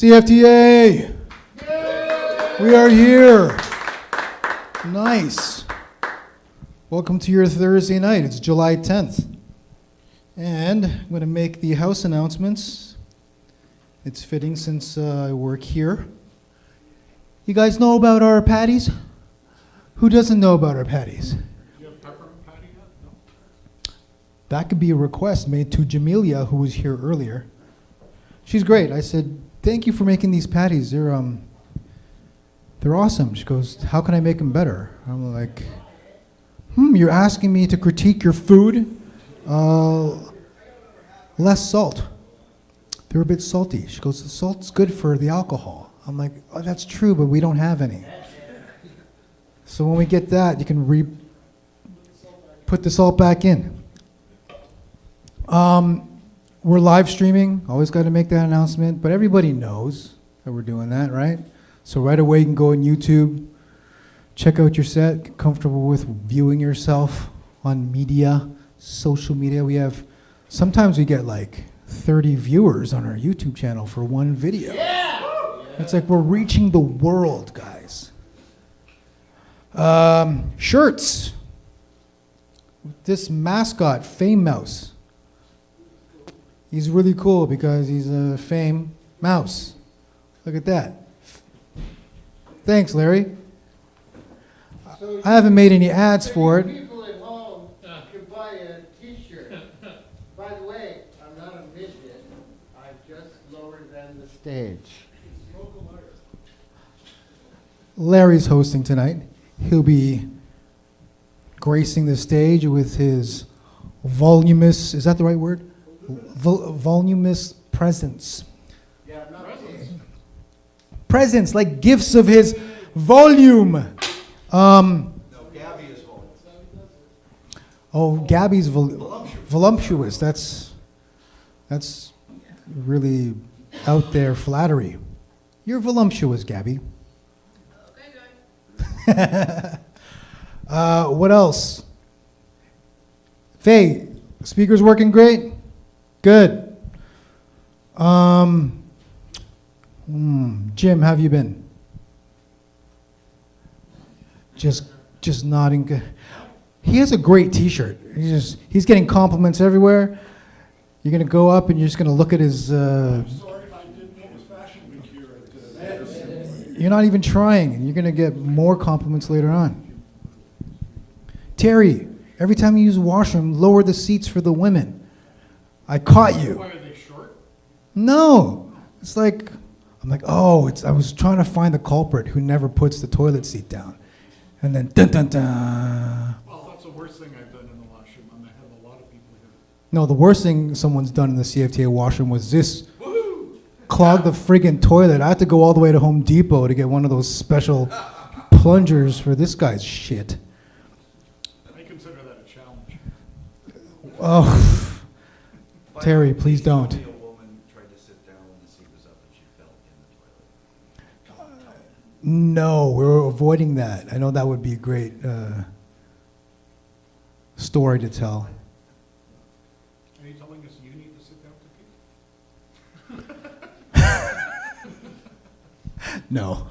CFTA! We are here. Nice. Welcome to your Thursday night. It's July 10th. And I'm going to make the house announcements. It's fitting since I work here. You guys know about our patties? Who doesn't know about our patties? Do you have peppermint patty yet? No? That could be a request made to Jamelia, who was here earlier. She's great. I said, thank you for making these patties. They're awesome. She goes, how can I make them better? I'm like, you're asking me to critique your food? Less salt. They're a bit salty. She goes, the salt's good for the alcohol. I'm like, oh, that's true, but we don't have any. So when we get that, you can put the salt back in. We're live streaming. Always got to make that announcement, but everybody knows that we're doing that, right? So right away you can go on YouTube, check out your set, get comfortable with viewing yourself on media, social media. Sometimes we get like 30 viewers on our YouTube channel for one video. Yeah! It's like we're reaching the world, guys. Shirts. This mascot, Fame Mouse. He's really cool because he's a Fame Mouse. Look at that. Thanks, Larry. I haven't made any ads for it. People at home can buy a t-shirt. By the way, I'm not a midget. I'm just lower than the stage. Larry's hosting tonight. He'll be gracing the stage with his voluminous, is that the right word? Voluminous presence. Yeah, I'm not Presents, like gifts of his volume. No, Gabby is home. Oh, Gabby's voluptuous. That's really out there flattery. You're voluptuous, Gabby. Okay, guys. What else? Faye, speaker's working great? Good. Jim, how have you been? Just nodding. Good. He has a great T-shirt. He's getting compliments everywhere. You're gonna go up and you're just gonna look at his. Sorry, I didn't know it was Fashion Week here. You're not even trying, and you're gonna get more compliments later on. Terry, every time you use a washroom, lower the seats for the women. I caught you. Why are they short? No, it's like I'm like, oh, I was trying to find the culprit who never puts the toilet seat down, and then dun dun dun. Well, that's the worst thing I've done in the washroom, and I have a lot of people here. No, the worst thing someone's done in the CFTA washroom was this. Clog the friggin' toilet. I had to go all the way to Home Depot to get one of those special plungers for this guy's shit. I consider that a challenge. Oh, Terry, please don't. A woman tried to sit down when the seat was up and she fell in the toilet. No, we're avoiding that. I know that would be a great story to tell. Are you telling us you need to sit down to pee? No.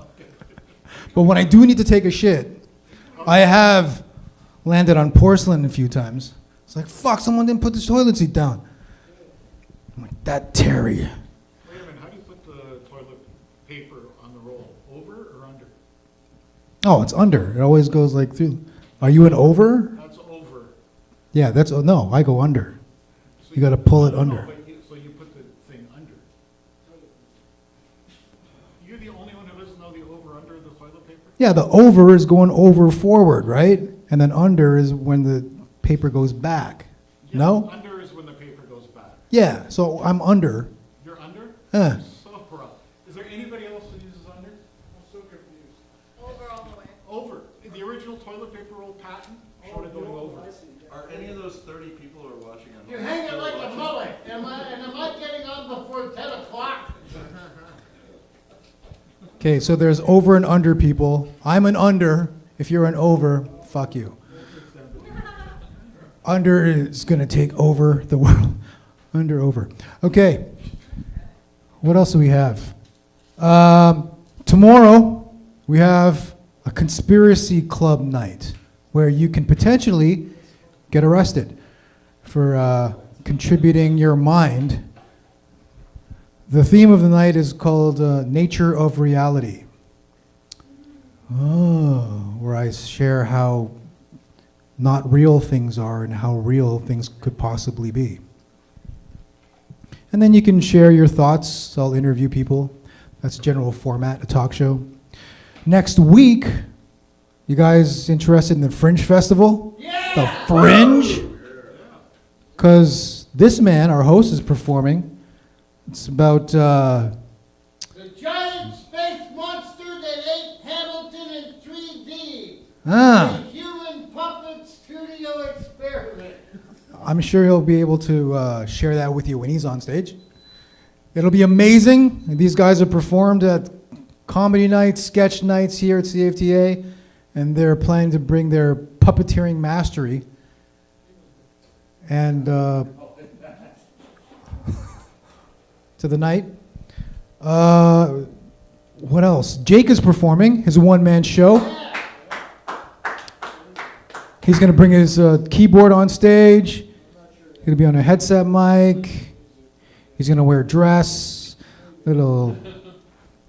But when I do need to take a shit, I have landed on porcelain a few times. It's like, fuck, someone didn't put the toilet seat down. I'm like, that Terry. Wait a minute, how do you put the toilet paper on the roll? Over or under? Oh, it's under. It always goes like through. Are you an over? That's over. Yeah, no, I go under. So You got to pull it no, under. so you put the thing under. You're the only one who doesn't know the over under the toilet paper? Yeah, the over is going over forward, right? And then under is when the paper goes back. Yeah, No? Under is when the paper goes back. Yeah, so I'm under. You're under? Uh. So rough. Is there anybody else who uses under? I'm so confused. Over all the way. Over. The original toilet paper roll patent showed it going over. Are any of those 30 people who are watching on You're home hanging still like a watching? mullet. Am I getting on before 10 o'clock? Okay, so there's over and under people. I'm an under. If you're an over, fuck you. Under is going to take over the world. Under, over. Okay. What else do we have? Tomorrow, we have a conspiracy club night where you can potentially get arrested for contributing your mind. The theme of the night is called Nature of Reality. Oh, where I share how not real things are and how real things could possibly be. And then you can share your thoughts. I'll interview people. That's general format, a talk show. Next week, you guys interested in the Fringe Festival? Yeah! The Fringe? Because this man, our host, is performing. It's about... The giant space monster that ate Hamilton in 3D. Ah. A human puppet studio experiment. I'm sure he'll be able to share that with you when he's on stage. It'll be amazing. These guys have performed at comedy nights, sketch nights here at CFTA, and they're planning to bring their puppeteering mastery and to the night. What else? Jake is performing his one-man show. He's going to bring his keyboard on stage. He's going to be on a headset mic. He's going to wear a dress, little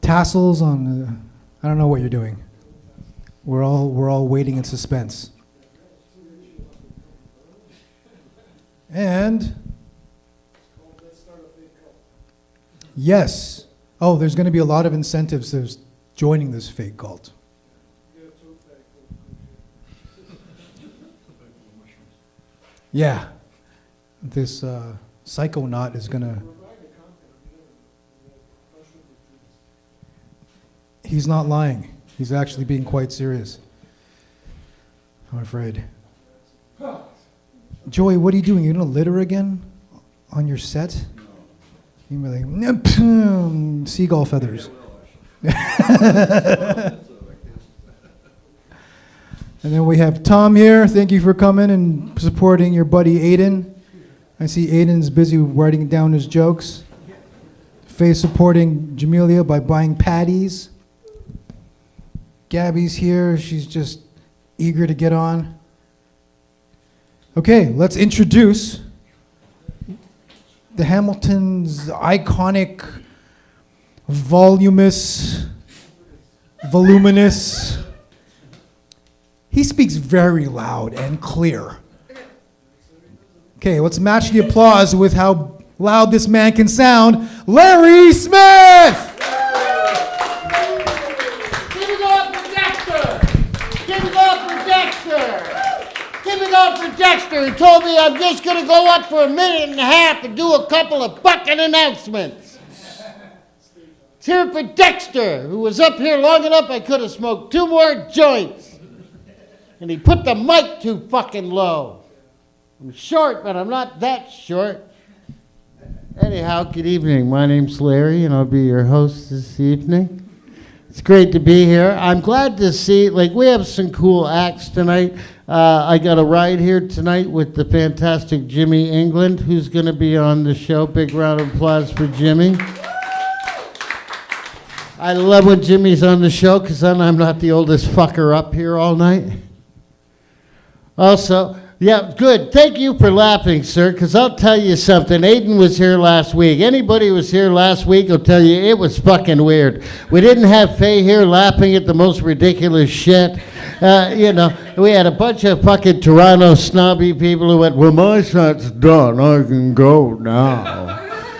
tassels on. I don't know what you're doing. We're all waiting in suspense. And yes. Oh, there's going to be a lot of incentives to joining this fake cult. Yeah. This psychonaut is going to... He's not lying. He's actually being quite serious. I'm afraid. Joey, what are you doing? You gonna litter again on your set? You're like, seagull feathers. And then we have Tom here. Thank you for coming and supporting your buddy Aiden. I see Aiden's busy writing down his jokes. Faye's supporting Jamelia by buying patties. Gabby's here. She's just eager to get on. Okay, let's introduce the Hamilton's iconic, voluminous. He speaks very loud and clear. Okay, let's match the applause with how loud this man can sound. Larry Smith! For Dexter, he told me I'm just going to go up for a minute and a half and do a couple of fucking announcements. It's here for Dexter, who was up here long enough I could have smoked 2 more joints. And he put the mic too fucking low. I'm short, but I'm not that short. Anyhow, good evening. My name's Larry, and I'll be your host this evening. It's great to be here. I'm glad to see, we have some cool acts tonight. I got a ride here tonight with the fantastic Jimmy England, who's going to be on the show. Big round of applause for Jimmy. I love when Jimmy's on the show, because then I'm not the oldest fucker up here all night. Also, yeah, good. Thank you for laughing, sir, because I'll tell you something. Aiden was here last week. Anybody who was here last week will tell you it was fucking weird. We didn't have Faye here laughing at the most ridiculous shit. We had a bunch of fucking Toronto snobby people who went, well, my set's done. I can go now.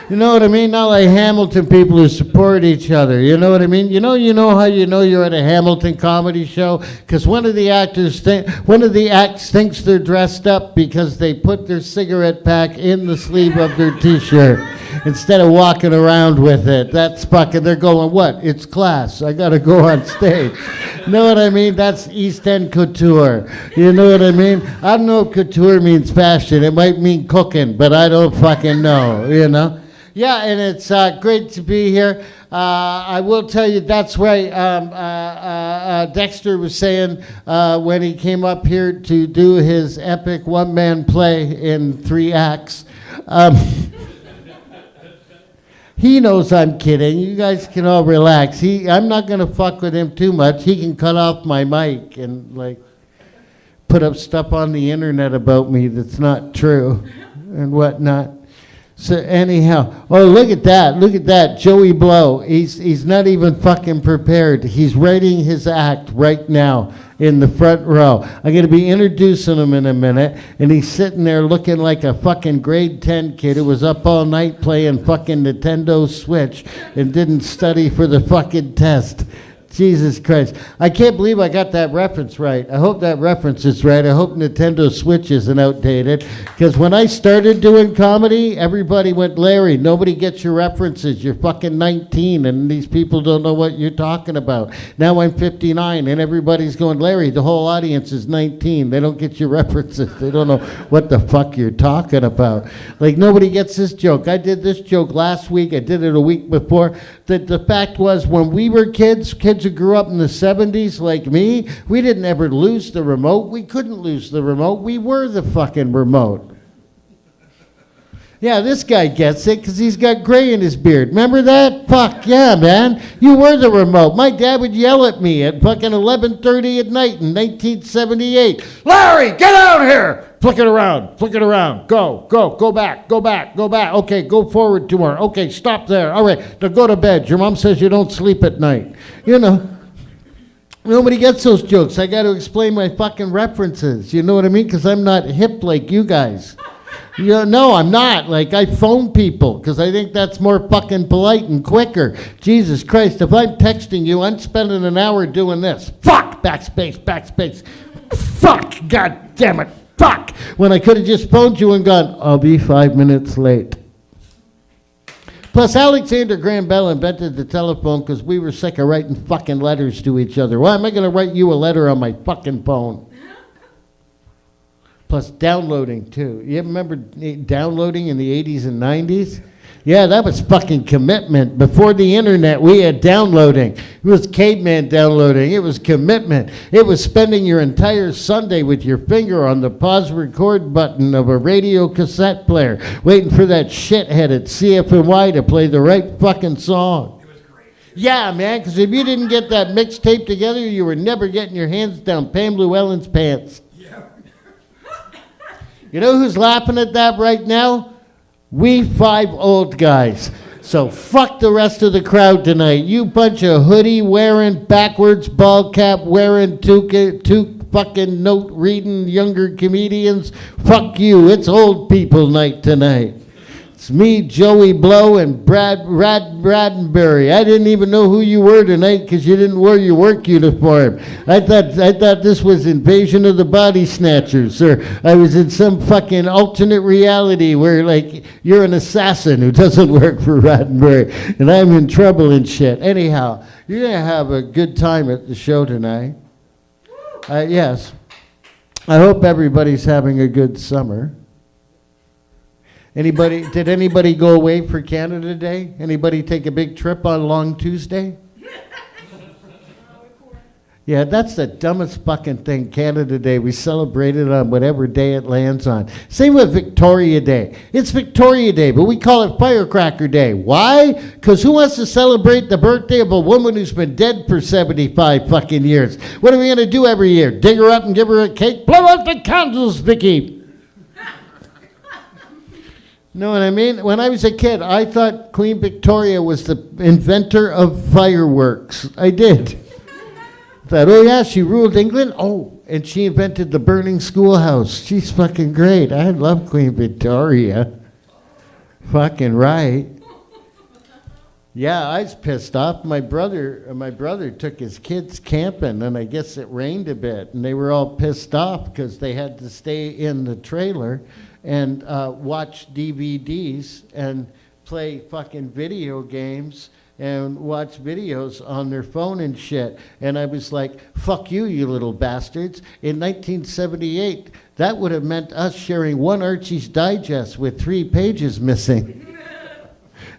You know what I mean? Not like Hamilton people who support each other. You know what I mean? You know how you know you're at a Hamilton comedy show? Because one of the acts thinks they're dressed up because they put their cigarette pack in the sleeve of their T-shirt instead of walking around with it. That's fucking, they're going, what? It's class. I got to go on stage. You know what I mean? That's East End couture. You know what I mean? I don't know if couture means fashion. It might mean cooking, but I don't fucking know, you know? Yeah, and it's great to be here. I will tell you, that's right. Dexter was saying when he came up here to do his epic one-man play in 3 acts, He knows I'm kidding. You guys can all relax. I'm not going to fuck with him too much. He can cut off my mic and, like, put up stuff on the internet about me that's not true and whatnot. So anyhow, oh, look at that, Joey Blow. He's not even fucking prepared. He's writing his act right now in the front row. I'm going to be introducing him in a minute, and he's sitting there looking like a fucking grade 10 kid who was up all night playing fucking Nintendo Switch and didn't study for the fucking test. Jesus Christ. I can't believe I got that reference right. I hope that reference is right. I hope Nintendo Switch isn't outdated. Because when I started doing comedy, everybody went, Larry, nobody gets your references. You're fucking 19 and these people don't know what you're talking about. Now I'm 59 and everybody's going, Larry, the whole audience is 19. They don't get your references. They don't know what the fuck you're talking about. Like, nobody gets this joke. I did this joke last week. I did it a week before. The fact was, when we were kids who grew up in the 70s like me, we didn't ever lose the remote. We couldn't lose the remote. We were the fucking remote. Yeah, this guy gets it because he's got gray in his beard. Remember that? Fuck yeah, man. You were the remote. My dad would yell at me at fucking 11:30 at night in 1978. Larry, get out here! Flick it around. Go back. Okay, go forward 2 more. Okay, stop there. All right, now go to bed. Your mom says you don't sleep at night. You know, nobody gets those jokes. I got to explain my fucking references. You know what I mean? Because I'm not hip like you guys. No, I'm not. Like, I phone people because I think that's more fucking polite and quicker. Jesus Christ, if I'm texting you, I'm spending an hour doing this. Fuck, backspace. Fuck, god damn it. Fuck! When I could have just phoned you and gone, I'll be 5 minutes late. Plus, Alexander Graham Bell invented the telephone because we were sick of writing fucking letters to each other. Why am I going to write you a letter on my fucking phone? Plus, downloading, too. You ever remember downloading in the 80s and 90s? Yeah, that was fucking commitment. Before the internet, we had downloading. It was caveman downloading. It was commitment. It was spending your entire Sunday with your finger on the pause record button of a radio cassette player, waiting for that shithead at CFTA to play the right fucking song. It was great. Yeah, man, because if you didn't get that mixtape together, you were never getting your hands down Pam Llewellyn's pants. Yeah. You know who's laughing at that right now? We 5 old guys. So fuck the rest of the crowd tonight. You bunch of hoodie wearing, backwards ball cap wearing, two fucking note reading younger comedians. Fuck you. It's old people night tonight. It's me, Joey Blow, and Brad Raddenberry. I didn't even know who you were tonight because you didn't wear your work uniform. I thought this was Invasion of the Body Snatchers, or I was in some fucking alternate reality where, like, you're an assassin who doesn't work for Raddenberry, and I'm in trouble and shit. Anyhow, you're going to have a good time at the show tonight. Yes. I hope everybody's having a good summer. Did anybody go away for Canada Day? Anybody take a big trip on Long Tuesday? Yeah, that's the dumbest fucking thing, Canada Day. We celebrate it on whatever day it lands on. Same with Victoria Day. It's Victoria Day, but we call it Firecracker Day. Why? Because who wants to celebrate the birthday of a woman who's been dead for 75 fucking years? What are we going to do every year? Dig her up and give her a cake? Blow out the candles, Vicky! Know what I mean? When I was a kid, I thought Queen Victoria was the inventor of fireworks. I did. Thought, oh yeah, she ruled England? Oh, and she invented the burning schoolhouse. She's fucking great. I love Queen Victoria. Fucking right. Yeah, I was pissed off. My brother took his kids camping, and I guess it rained a bit, and they were all pissed off because they had to stay in the trailer and watch DVDs and play fucking video games and watch videos on their phone and shit. And I was like, fuck you, you little bastards. In 1978, that would have meant us sharing one Archie's Digest with 3 pages missing.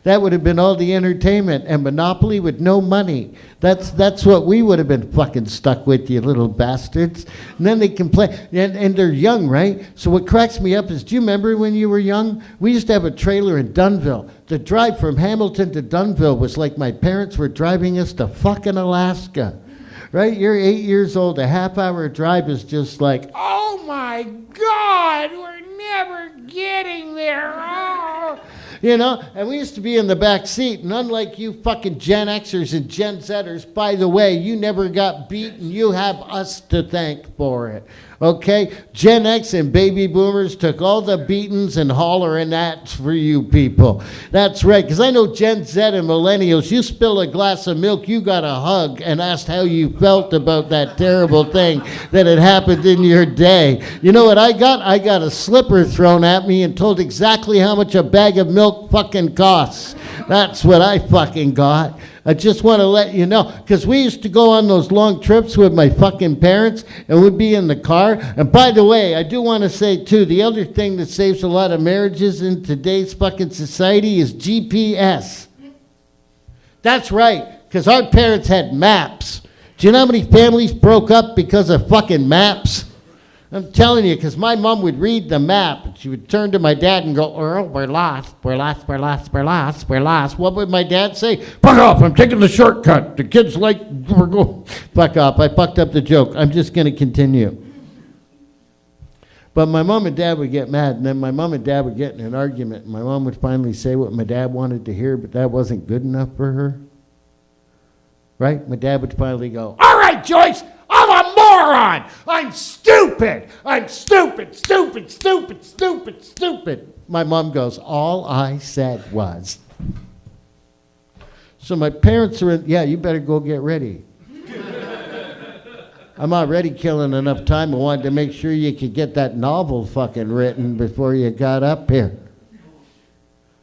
That would have been all the entertainment, and Monopoly with no money. That's what we would have been fucking stuck with, you little bastards. And then they complain, and they're young, right? So what cracks me up is, do you remember when you were young? We used to have a trailer in Dunnville. The drive from Hamilton to Dunnville was like my parents were driving us to fucking Alaska. Right? You're 8 years old. A half-hour drive is just like, oh my God, we're never getting there. Oh. You know, and we used to be in the back seat, and unlike you fucking Gen Xers and Gen Zers, by the way, you never got beaten. You have us to thank for it. Okay? Gen X and baby boomers took all the beatings and hollering that's for you people. That's right, because I know Gen Z and millennials, you spill a glass of milk, you got a hug and asked how you felt about that terrible thing that had happened in your day. You know what I got? I got a slipper thrown at me and told exactly how much a bag of milk fucking costs. That's what I fucking got. I just want to let you know, because we used to go on those long trips with my fucking parents, and we'd be in the car. And by the way, I do want to say, too, the other thing that saves a lot of marriages in today's fucking society is GPS. That's right, because our parents had maps. Do you know how many families broke up because of fucking maps? I'm telling you, because my mom would read the map, and she would turn to my dad and go, Earl, we're lost, we're lost, we're lost, we're lost, we're lost. What would my dad say? Fuck off, I'm taking the shortcut. The kids like, we're going. Fuck off, I fucked up the joke. I'm just going to continue. But my mom and dad would get mad, and then my mom and dad would get in an argument, and my mom would finally say what my dad wanted to hear, but that wasn't good enough for her. Right? My dad would finally go, all right, Joyce, I'm a moron. I'm stupid. I'm stupid, stupid, stupid, stupid, stupid. My mom goes, all I said was. So my parents are in, yeah, you better go get ready. I'm already killing enough time. I wanted to make sure you could get that novel fucking written before you got up here.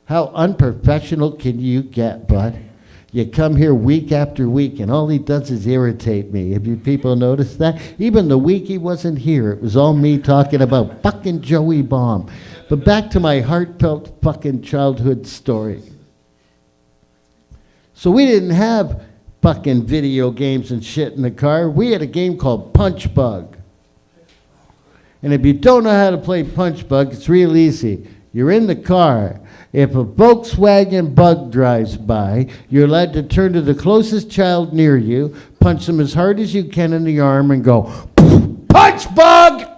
How unprofessional can you get, bud? You come here week after week, and all he does is irritate me. Have you people noticed that? Even the week he wasn't here, it was all me talking about fucking Joey Baum. But back to my heartfelt fucking childhood story. So we didn't have fucking video games and shit in the car. We had a game called Punch Bug. And if you don't know how to play Punch Bug, it's real easy. You're in the car. If a Volkswagen Bug drives by, you're allowed to turn to the closest child near you, punch them as hard as you can in the arm, and go, Punch Bug!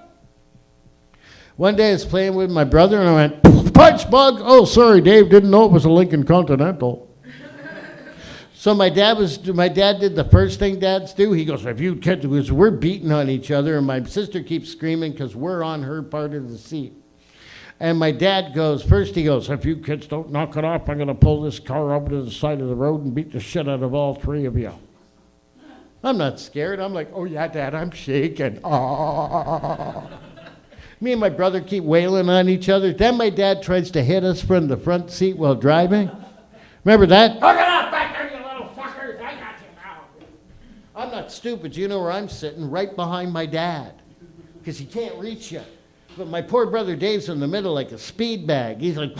One day I was playing with my brother, and I went, Punch Bug! Oh, sorry, Dave, didn't know it was a Lincoln Continental. So my dad did the first thing dads do. He goes, if you kids, because we're beating on each other, and my sister keeps screaming because we're on her part of the seat. And my dad goes, first he goes, if you kids don't knock it off, I'm going to pull this car over to the side of the road and beat the shit out of all three of you. I'm not scared. I'm like, oh yeah, Dad, I'm shaking. Oh. Me and my brother keep wailing on each other. Then my dad tries to hit us from the front seat while driving. Remember that? Knock it off back there, you little fuckers. I got you now. I'm not stupid. You know where I'm sitting? Right behind my dad. Because he can't reach you. But my poor brother Dave's in the middle like a speed bag. He's like,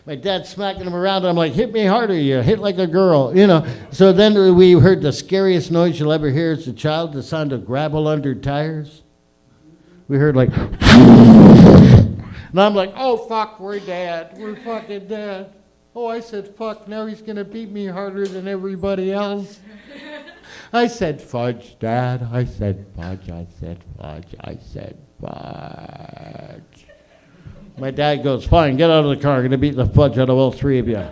my dad's smacking him around. I'm like, hit me harder, you hit like a girl, you know. So then we heard the scariest noise you'll ever hear as a child, the sound of gravel under tires. We heard like, and I'm like, oh, fuck, we're dead. We're fucking dead. Oh, I said, fuck, now he's going to beat me harder than everybody else. I said, fudge, Dad. I said, fudge. I said, fudge. I said, fudge. My dad goes, fine, get out of the car. I'm going to beat the fudge out of all three of you.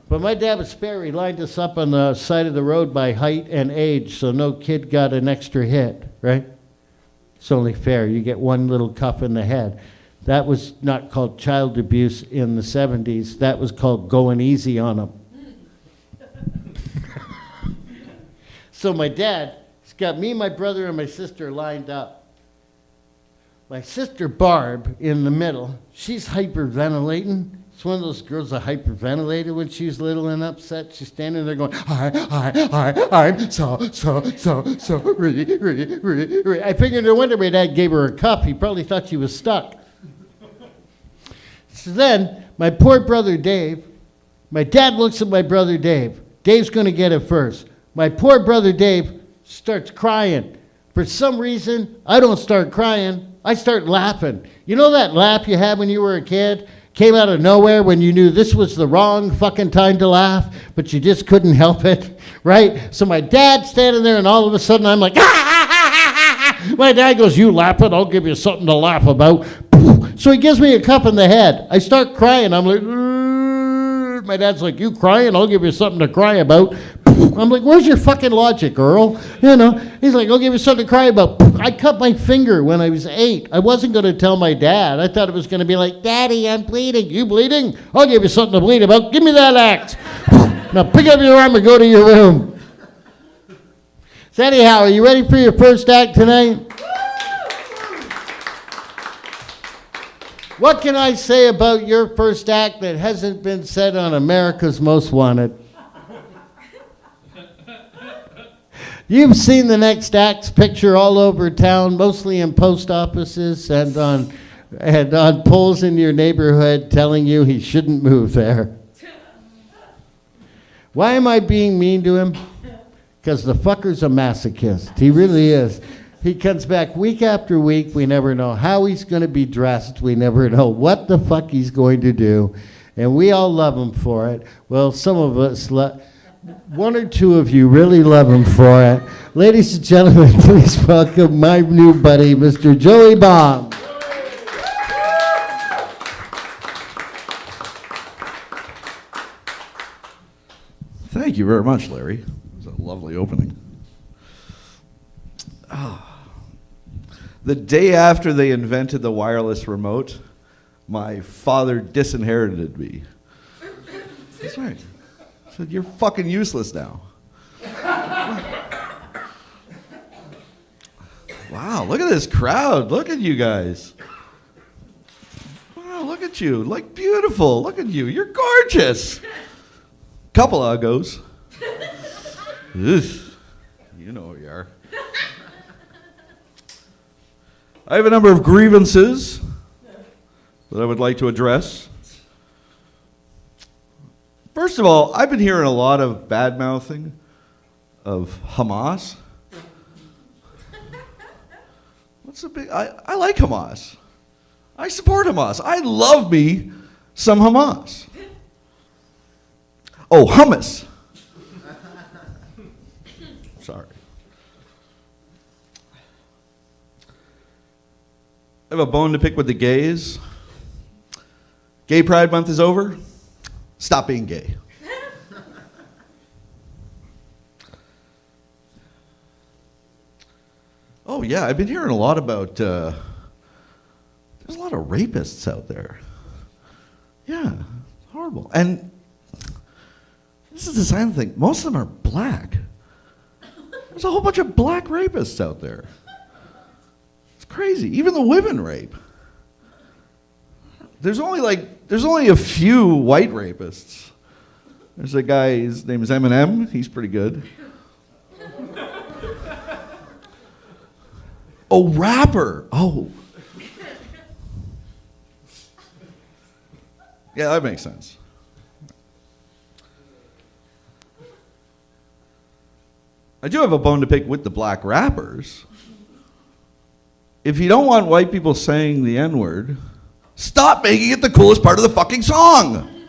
But my dad was fair. He lined us up on the side of the road by height and age, so no kid got an extra hit, right? It's only fair. You get one little cuff in the head. That was not called child abuse in the 70s. That was called going easy on them. So my dad has got me, my brother, and my sister lined up. My sister Barb in the middle, she's hyperventilating. It's one of those girls that hyperventilated when she was little and upset. She's standing there going, I'm so, re. I figured no wonder my dad gave her a cuff. He probably thought she was stuck. So then My poor brother Dave, my dad looks at my brother Dave. Dave's going to get it first. My poor brother Dave starts crying. For some reason, I don't start crying. I start laughing. You know that laugh you had when you were a kid? Came out of nowhere when you knew this was the wrong fucking time to laugh, but you just couldn't help it, right? So my dad's standing there, and all of a sudden I'm like, ah! My dad goes, you laughing? I'll give you something to laugh about. So he gives me a cup in the head. I start crying. I'm like, "Urgh." My dad's like, you crying? I'll give you something to cry about. I'm like, where's your fucking logic, Earl? You know, he's like, I'll give you something to cry about. I cut my finger when I was 8. I wasn't going to tell my dad. I thought it was going to be like, Daddy, I'm bleeding. You bleeding? I'll give you something to bleed about. Give me that axe. Now pick up your arm and go to your room. So anyhow, are you ready for your first act tonight? What can I say about your first act that hasn't been said on America's Most Wanted? You've seen the next act's picture all over town, mostly in post offices and on poles in your neighborhood telling you he shouldn't move there. Why am I being mean to him? Because the fucker's a masochist. He really is. He comes back week after week. We never know how he's going to be dressed. We never know what the fuck he's going to do. And we all love him for it. Well, some of us, one or two of you really love him for it. Ladies and gentlemen, please welcome my new buddy, Mr. Joey Baum. Thank you very much, Larry. It was a lovely opening. The day after they invented the wireless remote, my father disinherited me. That's right. He said, you're fucking useless now. Wow, look at this crowd. Look at you guys. Wow, look at you. Like, beautiful. Look at you. You're gorgeous. Couple uggos. Ugh. You know who you are. I have a number of grievances that I would like to address. First of all, I've been hearing a lot of bad-mouthing of Hamas. What's the big... I like Hamas. I support Hamas. I love me some Hamas. Oh, hummus. Sorry. I have a bone to pick with the gays. Gay Pride Month is over. Stop being gay. Oh, yeah, I've been hearing a lot about, there's a lot of rapists out there. Yeah, horrible. And this is the same thing. Most of them are black. There's a whole bunch of black rapists out there. It's crazy. Even the women rape. There's only a few white rapists. There's a guy, his name is Eminem. He's pretty good. Oh, rapper. Oh. Yeah, that makes sense. I do have a bone to pick with the black rappers. If you don't want white people saying the N-word, stop making it the coolest part of the fucking song.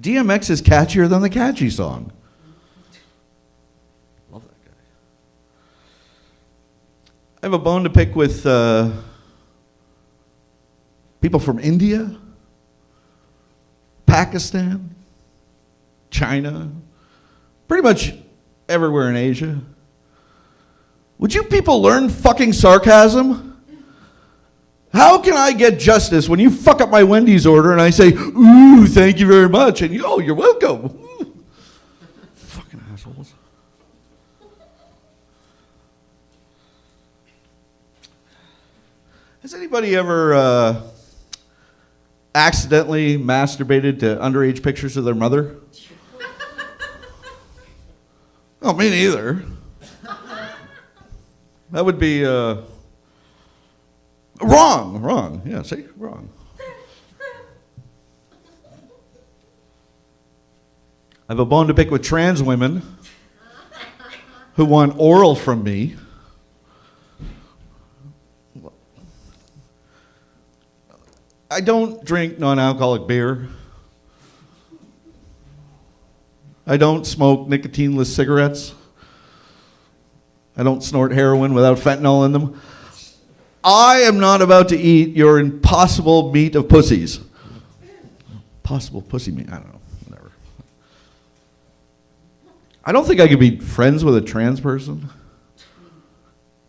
DMX is catchier than the catchy song. Love that guy. I have a bone to pick with people from India, Pakistan, China, pretty much everywhere in Asia. Would you people learn fucking sarcasm? How can I get justice when you fuck up my Wendy's order and I say, ooh, thank you very much, and you, oh, you're welcome. Ooh. Fucking assholes. Has anybody ever accidentally masturbated to underage pictures of their mother? Oh, me neither. That would be wrong. Yeah, see, wrong. I have a bone to pick with trans women who want oral from me. I don't drink non-alcoholic beer. I don't smoke nicotineless cigarettes. I don't snort heroin without fentanyl in them. I am not about to eat your impossible meat of pussies. Possible pussy meat, I don't know, whatever. I don't think I could be friends with a trans person.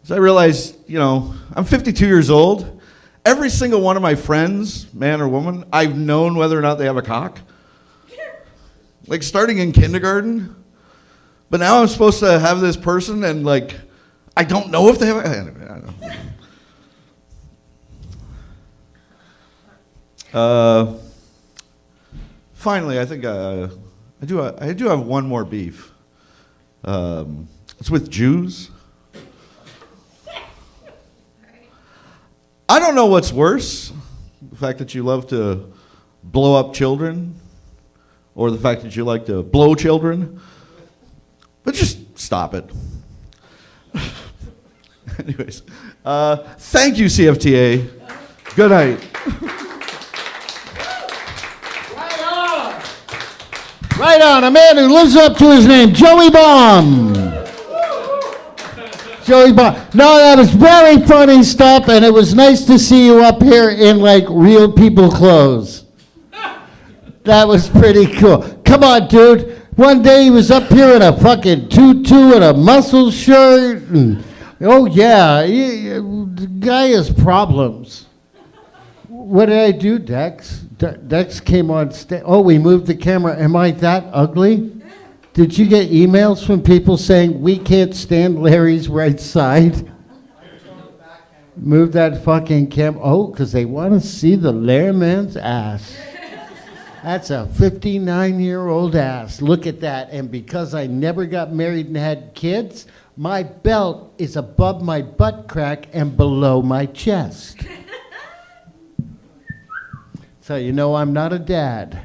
Because I realize, I'm 52 years old. Every single one of my friends, man or woman, I've known whether or not they have a cock. Like starting in kindergarten. But now I'm supposed to have this person and I don't know if they have a... I don't know. Finally, I think I do have one more beef. It's with Jews. I don't know what's worse, the fact that you love to blow up children, or the fact that you like to blow children. But just stop it. Anyways, thank you, CFTA. Good night. Right on, a man who lives up to his name, Joey Baum. Joey Baum. No, that was very funny stuff, and it was nice to see you up here in real people clothes. That was pretty cool. Come on, dude. One day he was up here in a fucking tutu and a muscle shirt, and oh yeah, the guy has problems. What did I do, Dex? Dex came on stage. Oh, we moved the camera. Am I that ugly? Did you get emails from people saying, we can't stand Larry's right side? Move that fucking camera. Oh, because they want to see the Larry man's ass. That's a 59-year-old ass. Look at that. And because I never got married and had kids, my belt is above my butt crack and below my chest. So you know I'm not a dad.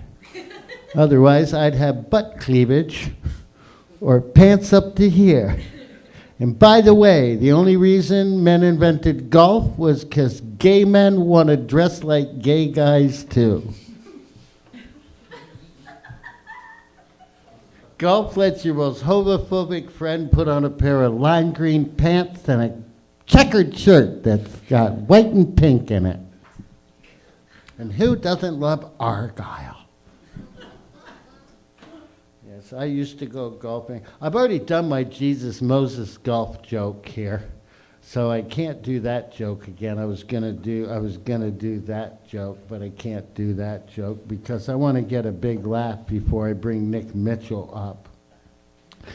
Otherwise, I'd have butt cleavage or pants up to here. And by the way, the only reason men invented golf was because gay men want to dress like gay guys too. Golf lets your most homophobic friend put on a pair of lime green pants and a checkered shirt that's got white and pink in it. And who doesn't love Argyle? Yes, I used to go golfing. I've already done my Jesus Moses golf joke here, so I can't do that joke again. I was gonna do that joke, but I can't do that joke because I want to get a big laugh before I bring Nick Mitchell up.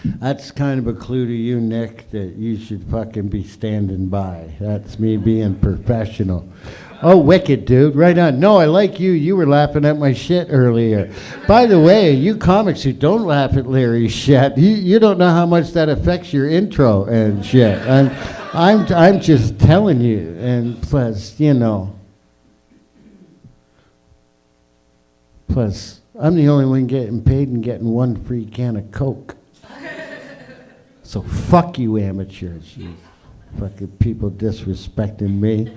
That's kind of a clue to you, Nick, that you should fucking be standing by. That's me being professional. Oh, wicked, dude. Right on. No, I like you. You were laughing at my shit earlier. By the way, you comics who don't laugh at Larry's shit, you don't know how much that affects your intro and shit. I'm just telling you. And plus, I'm the only one getting paid and getting one free can of Coke. So fuck you amateurs, you fucking people disrespecting me.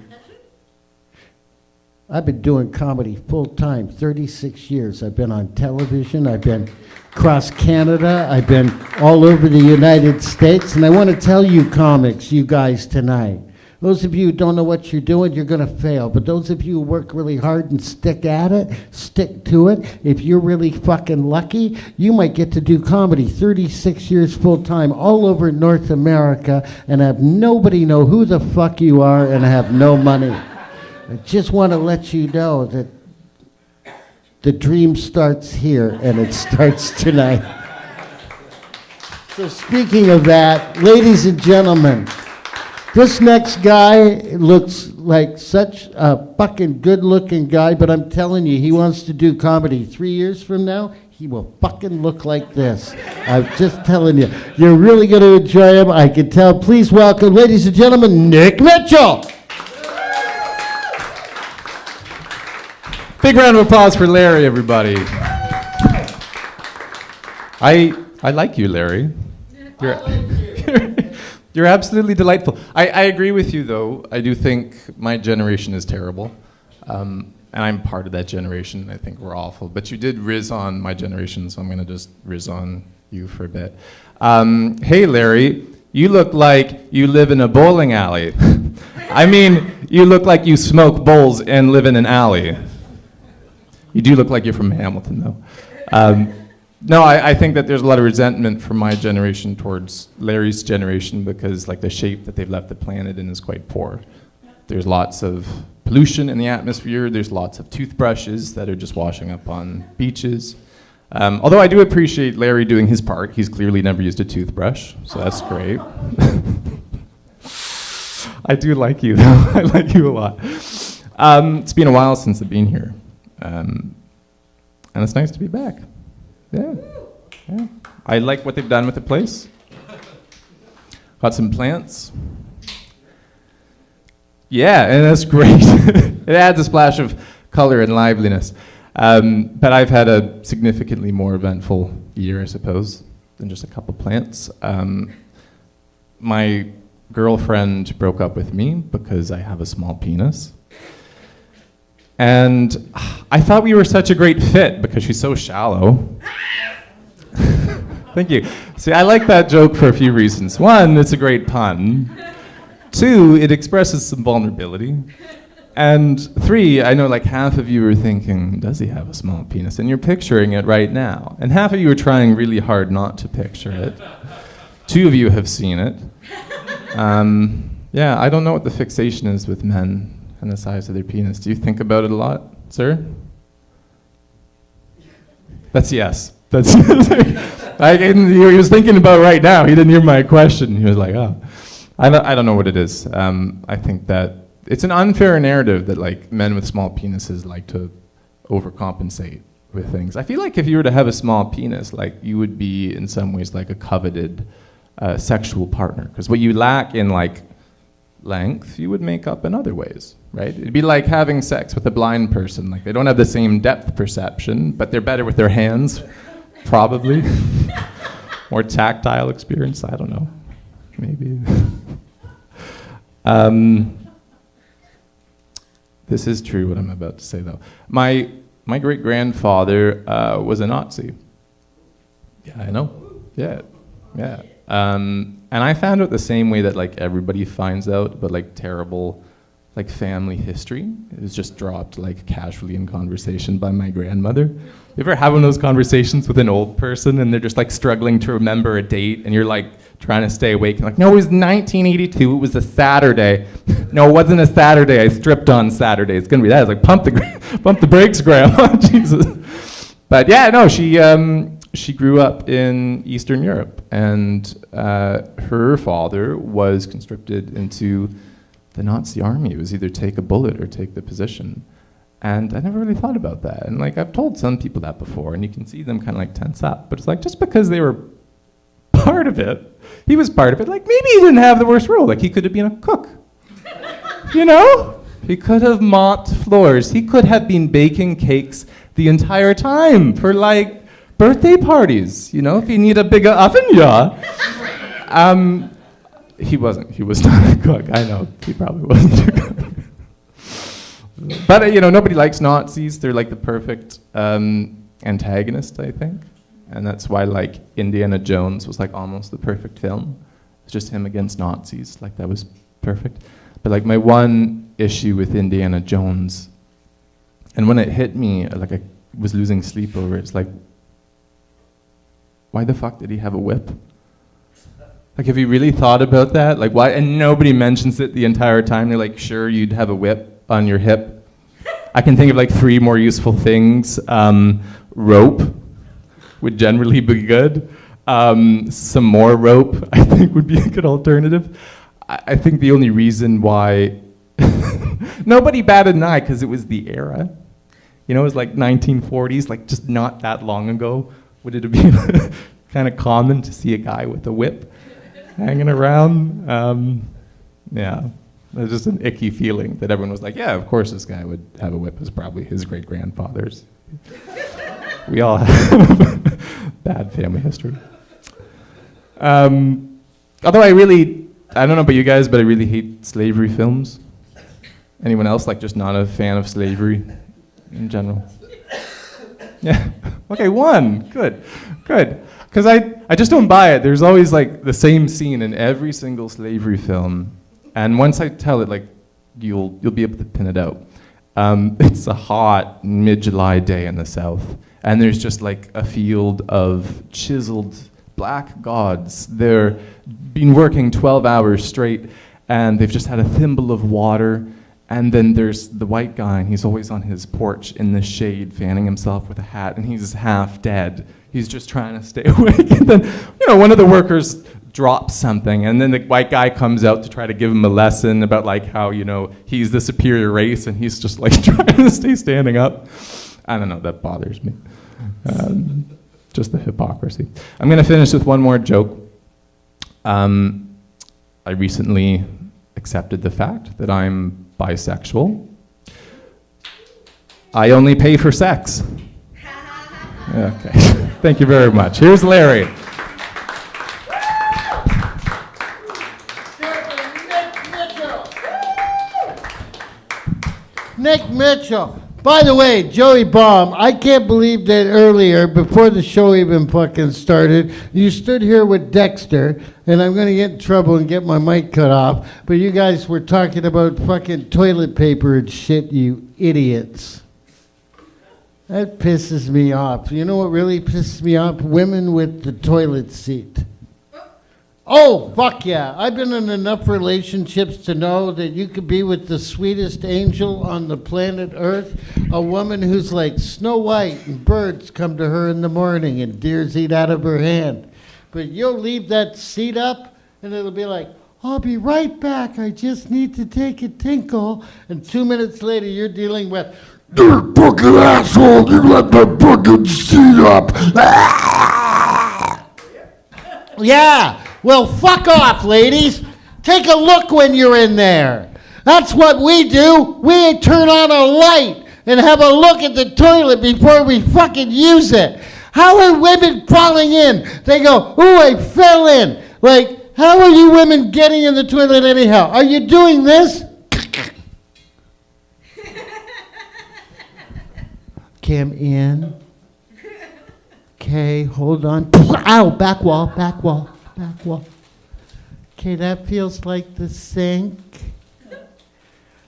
I've been doing comedy full time, 36 years. I've been on television, I've been across Canada, I've been all over the United States, and I want to tell you comics, you guys tonight, those of you who don't know what you're doing, you're going to fail. But those of you who work really hard and stick at it, stick to it, if you're really fucking lucky, you might get to do comedy 36 years full time all over North America and have nobody know who the fuck you are and have no money. I just want to let you know that the dream starts here and it starts tonight. So speaking of that, ladies and gentlemen, this next guy looks like such a fucking good-looking guy, but I'm telling you, he wants to do comedy 3 years from now. He will fucking look like this. I'm just telling you. You're really going to enjoy him. I can tell. Please welcome, ladies and gentlemen, Nick Mitchell. Big round of applause for Larry, everybody. I like you, Larry. You're, you're absolutely delightful. I agree with you, though. I do think my generation is terrible. And I'm part of that generation. I think we're awful. But you did riz on my generation, so I'm going to just riz on you for a bit. Hey, Larry, you look like you live in a bowling alley. I mean, you look like you smoke bowls and live in an alley. You do look like you're from Hamilton, though. No, I think that there's a lot of resentment from my generation towards Larry's generation because like the shape that they've left the planet in is quite poor. There's lots of pollution in the atmosphere. There's lots of toothbrushes that are just washing up on beaches. Although I do appreciate Larry doing his part. He's clearly never used a toothbrush, so that's great. I do like you, though. I like you a lot. It's been a while since I've been here. And it's nice to be back. Yeah. I like what they've done with the place. Got some plants. Yeah, and that's great. It adds a splash of color and liveliness. But I've had a significantly more eventful year, I suppose, than just a couple plants. My girlfriend broke up with me because I have a small penis. And I thought we were such a great fit because she's so shallow. Thank you. See, I like that joke for a few reasons. One, it's a great pun. Two, it expresses some vulnerability. And three, I know like half of you are thinking, does he have a small penis? And you're picturing it right now. And half of you are trying really hard not to picture it. Two of you have seen it. Yeah, I don't know what the fixation is with men and the size of their penis. Do you think about it a lot, sir? That's yes. That's he was thinking about right now. He didn't hear my question. He was like, oh. I don't know what it is. I think that it's an unfair narrative that like men with small penises like to overcompensate with things. I feel like if you were to have a small penis, like you would be in some ways like a coveted sexual partner. Because what you lack in like length, you would make up in other ways, right? It'd be like having sex with a blind person. Like they don't have the same depth perception, but they're better with their hands, probably. More tactile experience, I don't know. Maybe. This is true, what I'm about to say, though. My great-grandfather was a Nazi. Yeah, I know. Yeah. And I found out the same way that like everybody finds out, but like terrible like family history. It was just dropped like casually in conversation by my grandmother. You ever have one of those conversations with an old person and they're just like struggling to remember a date and you're like trying to stay awake and like, no, it was 1982, it was a Saturday. No, it wasn't a Saturday, I stripped on Saturday. It's gonna be that. It's like, pump the brakes, Grandma, Jesus. But yeah, no, she grew up in Eastern Europe and her father was conscripted into the Nazi army. It was either take a bullet or take the position. And I never really thought about that. And like I've told some people that before and you can see them kind of like tense up. But it's like just because they were part of it, he was part of it, like maybe he didn't have the worst role. Like he could have been a cook. You know? He could have mopped floors. He could have been baking cakes the entire time for like birthday parties, you know, if you need a bigger oven, yeah. He wasn't. He was not a cook. I know. He probably wasn't a cook. But, you know, nobody likes Nazis. They're like the perfect antagonist, I think. And that's why, like, Indiana Jones was like almost the perfect film. It's just him against Nazis. Like, that was perfect. But, like, my one issue with Indiana Jones, and when it hit me, like, I was losing sleep over it. It's like, why the fuck did he have a whip? Like, have you really thought about that? Like, why? And nobody mentions it the entire time. They're like, sure, you'd have a whip on your hip. I can think of like 3 more useful things. Rope would generally be good. Some more rope, I think, would be a good alternative. I think the only reason why nobody batted an eye because it was the era. You know, it was like 1940s, like just not that long ago. Would it have been kind of common to see a guy with a whip hanging around? Yeah, it was just an icky feeling that everyone was like, yeah, of course this guy would have a whip. It was probably his great-grandfather's. We all have. bad family history. Although I don't know about you guys, but I really hate slavery films. Anyone else, like, just not a fan of slavery in general? Yeah. Okay, one. Good. Because I just don't buy it. There's always, like, the same scene in every single slavery film. And once I tell it, like, you'll be able to pin it out. It's a hot mid-July day in the South. And there's just, like, a field of chiseled black gods. They're been working 12 hours straight, and they've just had a thimble of water. And then there's the white guy, and he's always on his porch in the shade, fanning himself with a hat, and he's half dead. He's just trying to stay awake. And then, one of the workers drops something, and then the white guy comes out to try to give him a lesson about, like, how, he's the superior race, and he's just, like, trying to stay standing up. I don't know, that bothers me. Just the hypocrisy. I'm going to finish with one more joke. I recently accepted the fact that I'm bisexual. I only pay for sex. Okay. Thank you very much. Here's Larry. Nick Mitchell. By the way, Joey Baum, I can't believe that earlier, before the show even fucking started, you stood here with Dexter, and I'm going to get in trouble and get my mic cut off, but you guys were talking about fucking toilet paper and shit, you idiots. That pisses me off. You know what really pisses me off? Women with the toilet seat. Oh, fuck yeah. I've been in enough relationships to know that you could be with the sweetest angel on the planet Earth, a woman who's like Snow White and birds come to her in the morning and deers eat out of her hand. But you'll leave that seat up and it'll be like, I'll be right back. I just need to take a tinkle. And 2 minutes later, you're dealing with, you fucking asshole, you left the fucking seat up. Yeah. Well, fuck off, ladies. Take a look when you're in there. That's what we do. We turn on a light and have a look at the toilet before we fucking use it. How are women falling in? They go, ooh, I fell in. Like, how are you women getting in the toilet anyhow? Are you doing this? Cam in. Okay, hold on. Ow, back wall. Okay, that feels like the sink.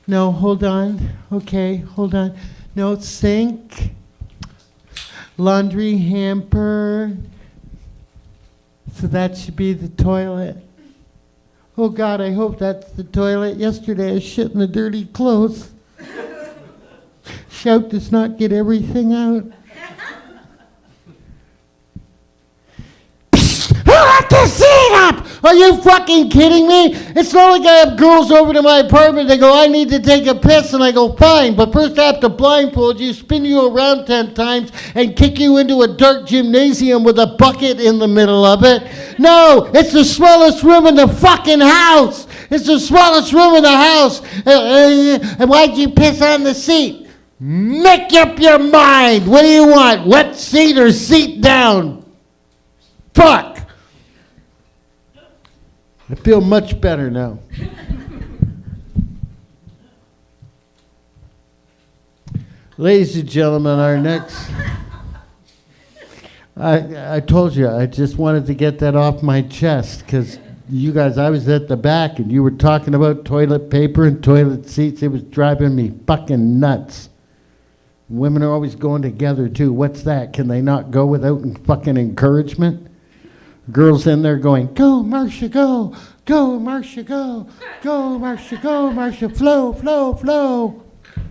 No, hold on. Okay, hold on. No, sink. Laundry hamper. So that should be the toilet. Oh God, I hope that's the toilet. Yesterday I shit in the dirty clothes. Shout does not get everything out. Let the seat up! Are you fucking kidding me? It's not like I have girls over to my apartment. They go, I need to take a piss. And I go, fine. But first I have to blindfold you, spin you around 10 times, and kick you into a dark gymnasium with a bucket in the middle of it. No, it's the smallest room in the fucking house. It's the smallest room in the house. And why'd you piss on the seat? Make up your mind. What do you want? Wet seat or seat down? Fuck. I feel much better now. Ladies and gentlemen, our next... I told you, I just wanted to get that off my chest because you guys, I was at the back and you were talking about toilet paper and toilet seats. It was driving me fucking nuts. Women are always going together too. What's that? Can they not go without fucking encouragement? Girls in there going, go, Marcia, go. Go, Marcia, go. Go, Marcia, go, Marcia. Flow, flow, flow. You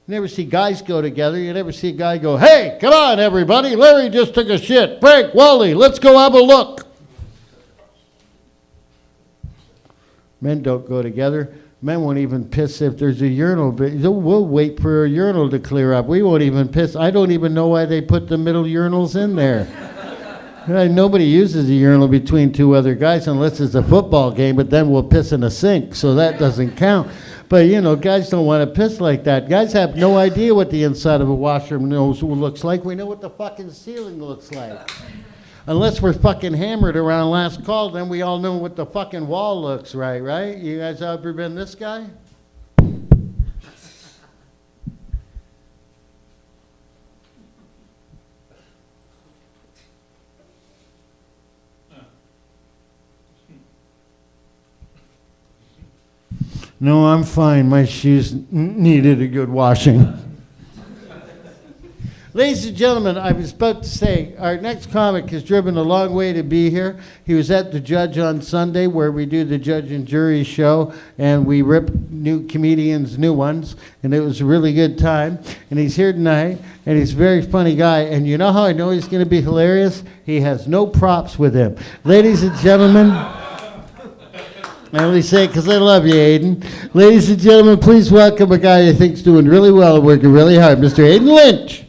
never see guys go together. You never see a guy go, hey, come on, everybody. Larry just took a shit. Frank, Wally, let's go have a look. Men don't go together. Men won't even piss if there's a urinal. But we'll wait for a urinal to clear up. We won't even piss. I don't even know why they put the middle urinals in there. Nobody uses a urinal between two other guys unless it's a football game, but then we'll piss in a sink, so that doesn't count. But, you know, guys don't want to piss like that. Guys have no idea what the inside of a washroom looks like. We know what the fucking ceiling looks like. Unless we're fucking hammered around last call, then we all know what the fucking wall looks like, right? You guys ever been this guy? No, I'm fine. My shoes needed a good washing. Ladies and gentlemen, I was about to say, our next comic has driven a long way to be here. He was at the Judge on Sunday, where we do the judge and jury show, and we rip new comedians, new ones, and it was a really good time. And he's here tonight, and he's a very funny guy. And you know how I know he's going to be hilarious? He has no props with him. Ladies and gentlemen, I only say it because I love you, Aiden. Ladies and gentlemen, please welcome a guy I think's doing really well and working really hard, Mr. Aiden Lynch.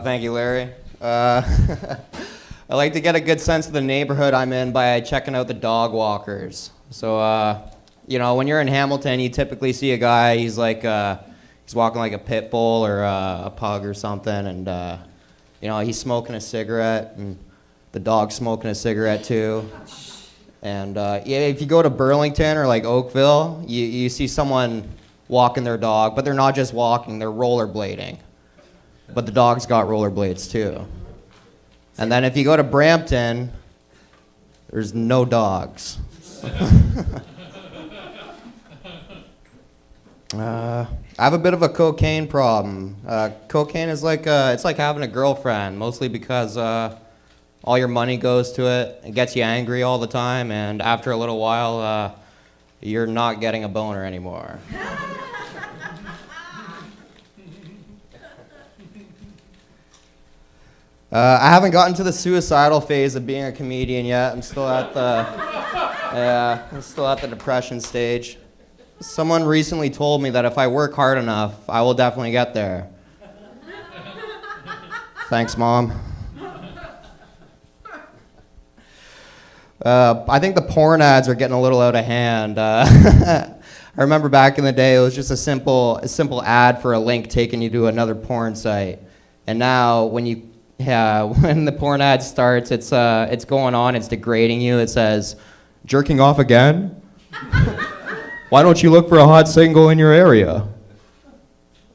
Thank you, Larry. I like to get a good sense of the neighborhood I'm in by checking out the dog walkers. So, you know, when you're in Hamilton, you typically see a guy, he's walking like a pit bull or a pug or something, and, you know, he's smoking a cigarette, and the dog's smoking a cigarette too. And, yeah, if you go to Burlington or like Oakville, you see someone walking their dog, but they're not just walking, they're rollerblading. But the dog's got rollerblades too. And then if you go to Brampton, there's no dogs. I have a bit of a cocaine problem. Cocaine is like it's like having a girlfriend, mostly because all your money goes to it. It gets you angry all the time, and after a little while, you're not getting a boner anymore. I haven't gotten to the suicidal phase of being a comedian yet. I'm still at the depression stage. Someone recently told me that if I work hard enough, I will definitely get there. Thanks, Mom. I think the porn ads are getting a little out of hand. I remember back in the day, it was just a simple ad for a link taking you to another porn site. And now, when the porn ad starts, it's going on, it's degrading you. It says, "Jerking off again? Why don't you look for a hot single in your area?"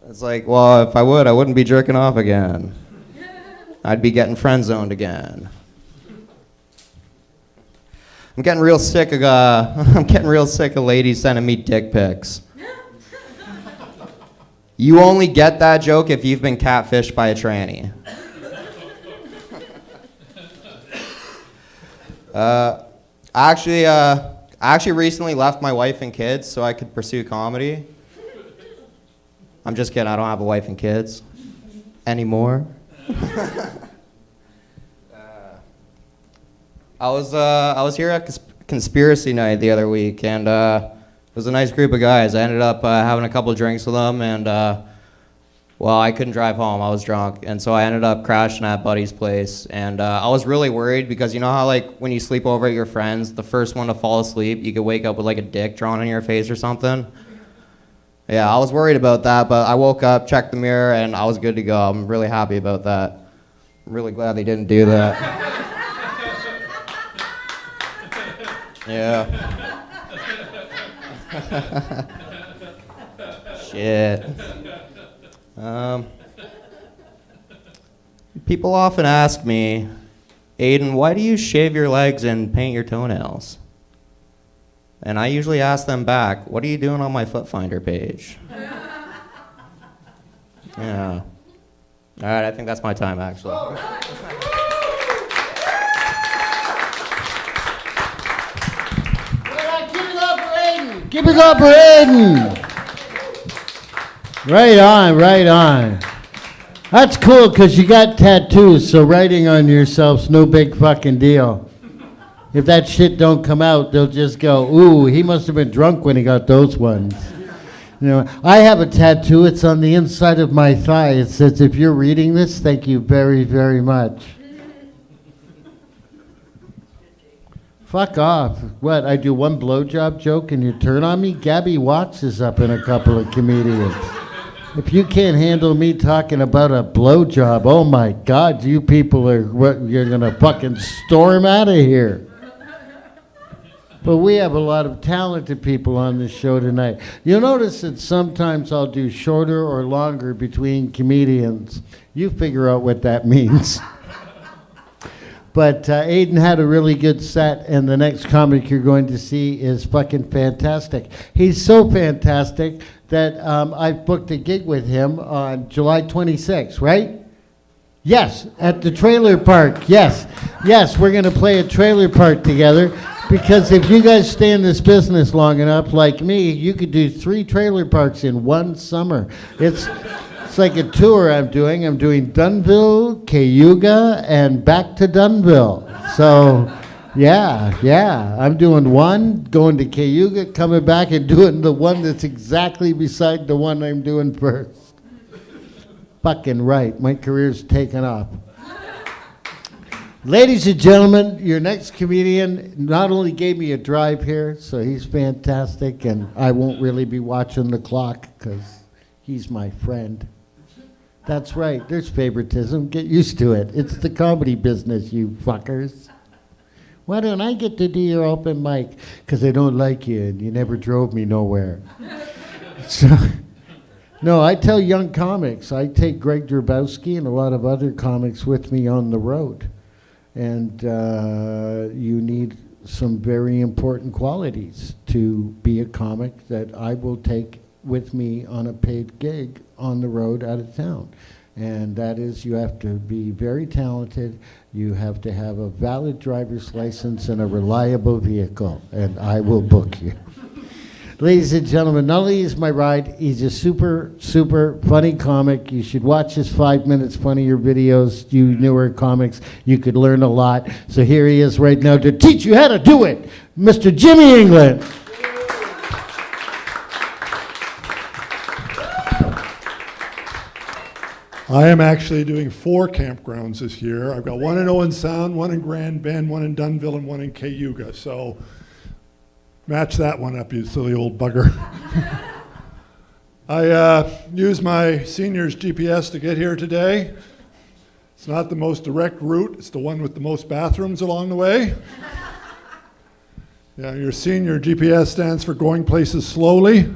It's like, well, if I would, I wouldn't be jerking off again. I'd be getting friend zoned again. I'm getting real sick of ladies sending me dick pics. You only get that joke if you've been catfished by a tranny. I actually recently left my wife and kids so I could pursue comedy. I'm just kidding, I don't have a wife and kids anymore. I was here at conspiracy night the other week, and it was a nice group of guys. I ended up having a couple drinks with them, and well, I couldn't drive home. I was drunk, and so I ended up crashing at Buddy's place. And I was really worried because you know how like when you sleep over at your friends, the first one to fall asleep, you could wake up with like a dick drawn in your face or something. Yeah, I was worried about that, but I woke up, checked the mirror, and I was good to go. I'm really happy about that. I'm really glad they didn't do that. Yeah. Shit. People often ask me, "Aiden, why do you shave your legs and paint your toenails?" And I usually ask them back, "What are you doing on my Foot Finder page?" Yeah. All right, I think that's my time, actually. Give it up for Aiden. Right on, right on. That's cool because you got tattoos, so writing on yourself's no big fucking deal. If that shit don't come out, they'll just go, "Ooh, he must have been drunk when he got those ones." You know, I have a tattoo. It's on the inside of my thigh. It says, "If you're reading this, thank you very, very much." Fuck off. What, I do one blowjob joke and you turn on me? Gabby Watts is up in a couple of comedians. If you can't handle me talking about a blowjob, oh my God, you people are, you're going to fucking storm out of here. But we have a lot of talented people on this show tonight. You'll notice that sometimes I'll do shorter or longer between comedians. You figure out what that means. But Aiden had a really good set, and the next comic you're going to see is fucking fantastic. He's so fantastic that I've booked a gig with him on July 26th, right? Yes, at the trailer park, yes. Yes, we're going to play a trailer park together, because if you guys stay in this business long enough, like me, you could do 3 trailer parks in one summer. It's like a tour I'm doing. I'm doing Dunnville, Cayuga, and back to Dunnville. So, yeah. I'm doing one, going to Cayuga, coming back, and doing the one that's exactly beside the one I'm doing first. Fucking right. My career's taken off. Ladies and gentlemen, your next comedian not only gave me a drive here, so he's fantastic, and I won't really be watching the clock because he's my friend. That's right, there's favoritism. Get used to it. It's the comedy business, you fuckers. Why don't I get to do your open mic? Because I don't like you and you never drove me nowhere. So, no, I tell young comics, I take Greg Drabowski and a lot of other comics with me on the road. And you need some very important qualities to be a comic that I will take with me on a paid gig on the road out of town. And that is, you have to be very talented, you have to have a valid driver's license and a reliable vehicle, and I will book you. Ladies and gentlemen, not only is my ride, he's a super, super funny comic. You should watch his 5 minutes funnier videos. You newer comics, you could learn a lot. So here he is right now to teach you how to do it, Mr. Jimmy England. I am actually doing 4 campgrounds this year. I've got one in Owen Sound, one in Grand Bend, one in Dunnville, and one in Cayuga. So match that one up, you silly old bugger. I used my senior's GPS to get here today. It's not the most direct route. It's the one with the most bathrooms along the way. Yeah, your senior GPS stands for going places slowly.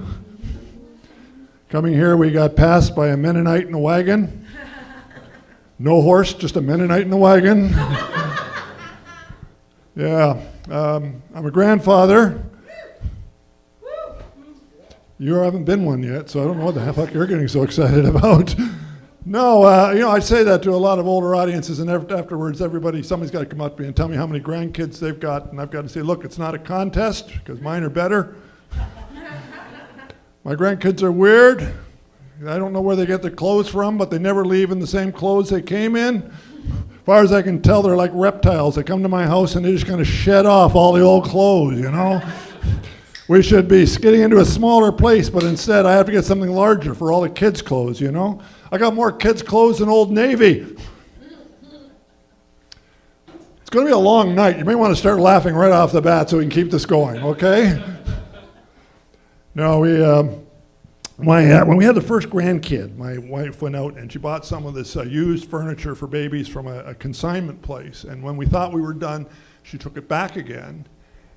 Coming here, we got passed by a Mennonite in a wagon. No horse, just a Mennonite in a wagon. Yeah, I'm a grandfather. You haven't been one yet, so I don't know what the fuck you're getting so excited about. No, I say that to a lot of older audiences, and afterwards, somebody's got to come up to me and tell me how many grandkids they've got, and I've got to say, look, it's not a contest, because mine are better. My grandkids are weird. I don't know where they get their clothes from, but they never leave in the same clothes they came in. As far as I can tell, they're like reptiles. They come to my house and they just kind of shed off all the old clothes, you know? We should be getting into a smaller place, but instead I have to get something larger for all the kids' clothes, you know? I got more kids' clothes than Old Navy. It's going to be a long night. You may want to start laughing right off the bat so we can keep this going, okay? No, when we had the first grandkid, my wife went out and she bought some of this used furniture for babies from a consignment place. And when we thought we were done, she took it back again.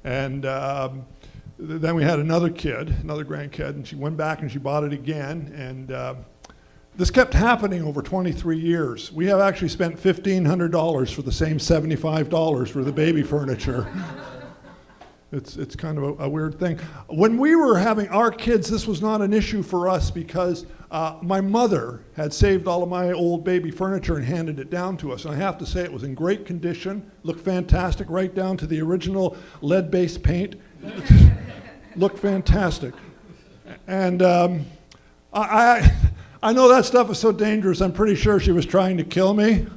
And then we had another grandkid, and she went back and she bought it again. And this kept happening over 23 years. We have actually spent $1,500 for the same $75 for the baby furniture. It's kind of a weird thing. When we were having our kids, this was not an issue for us because my mother had saved all of my old baby furniture and handed it down to us. And I have to say it was in great condition, looked fantastic, right down to the original lead-based paint. Looked fantastic. And I know that stuff is so dangerous, I'm pretty sure she was trying to kill me.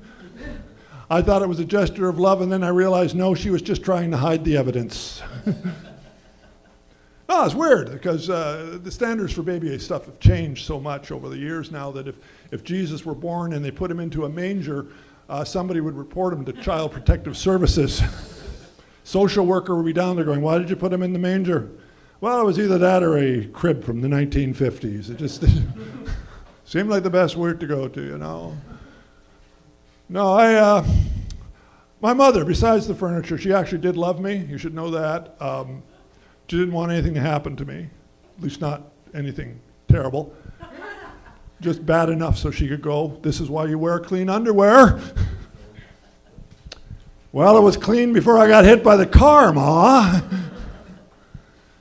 I thought it was a gesture of love, and then I realized, no, she was just trying to hide the evidence. No, it's weird because the standards for baby stuff have changed so much over the years now that if Jesus were born and they put him into a manger, somebody would report him to Child Protective Services. Social worker would be down there going, why did you put him in the manger? Well, it was either that or a crib from the 1950s. It just seemed like the best word to go to, you know. No, my mother, besides the furniture, she actually did love me. You should know that. She didn't want anything to happen to me, at least not anything terrible. Just bad enough so she could go, this is why you wear clean underwear. Well, it was clean before I got hit by the car, Ma.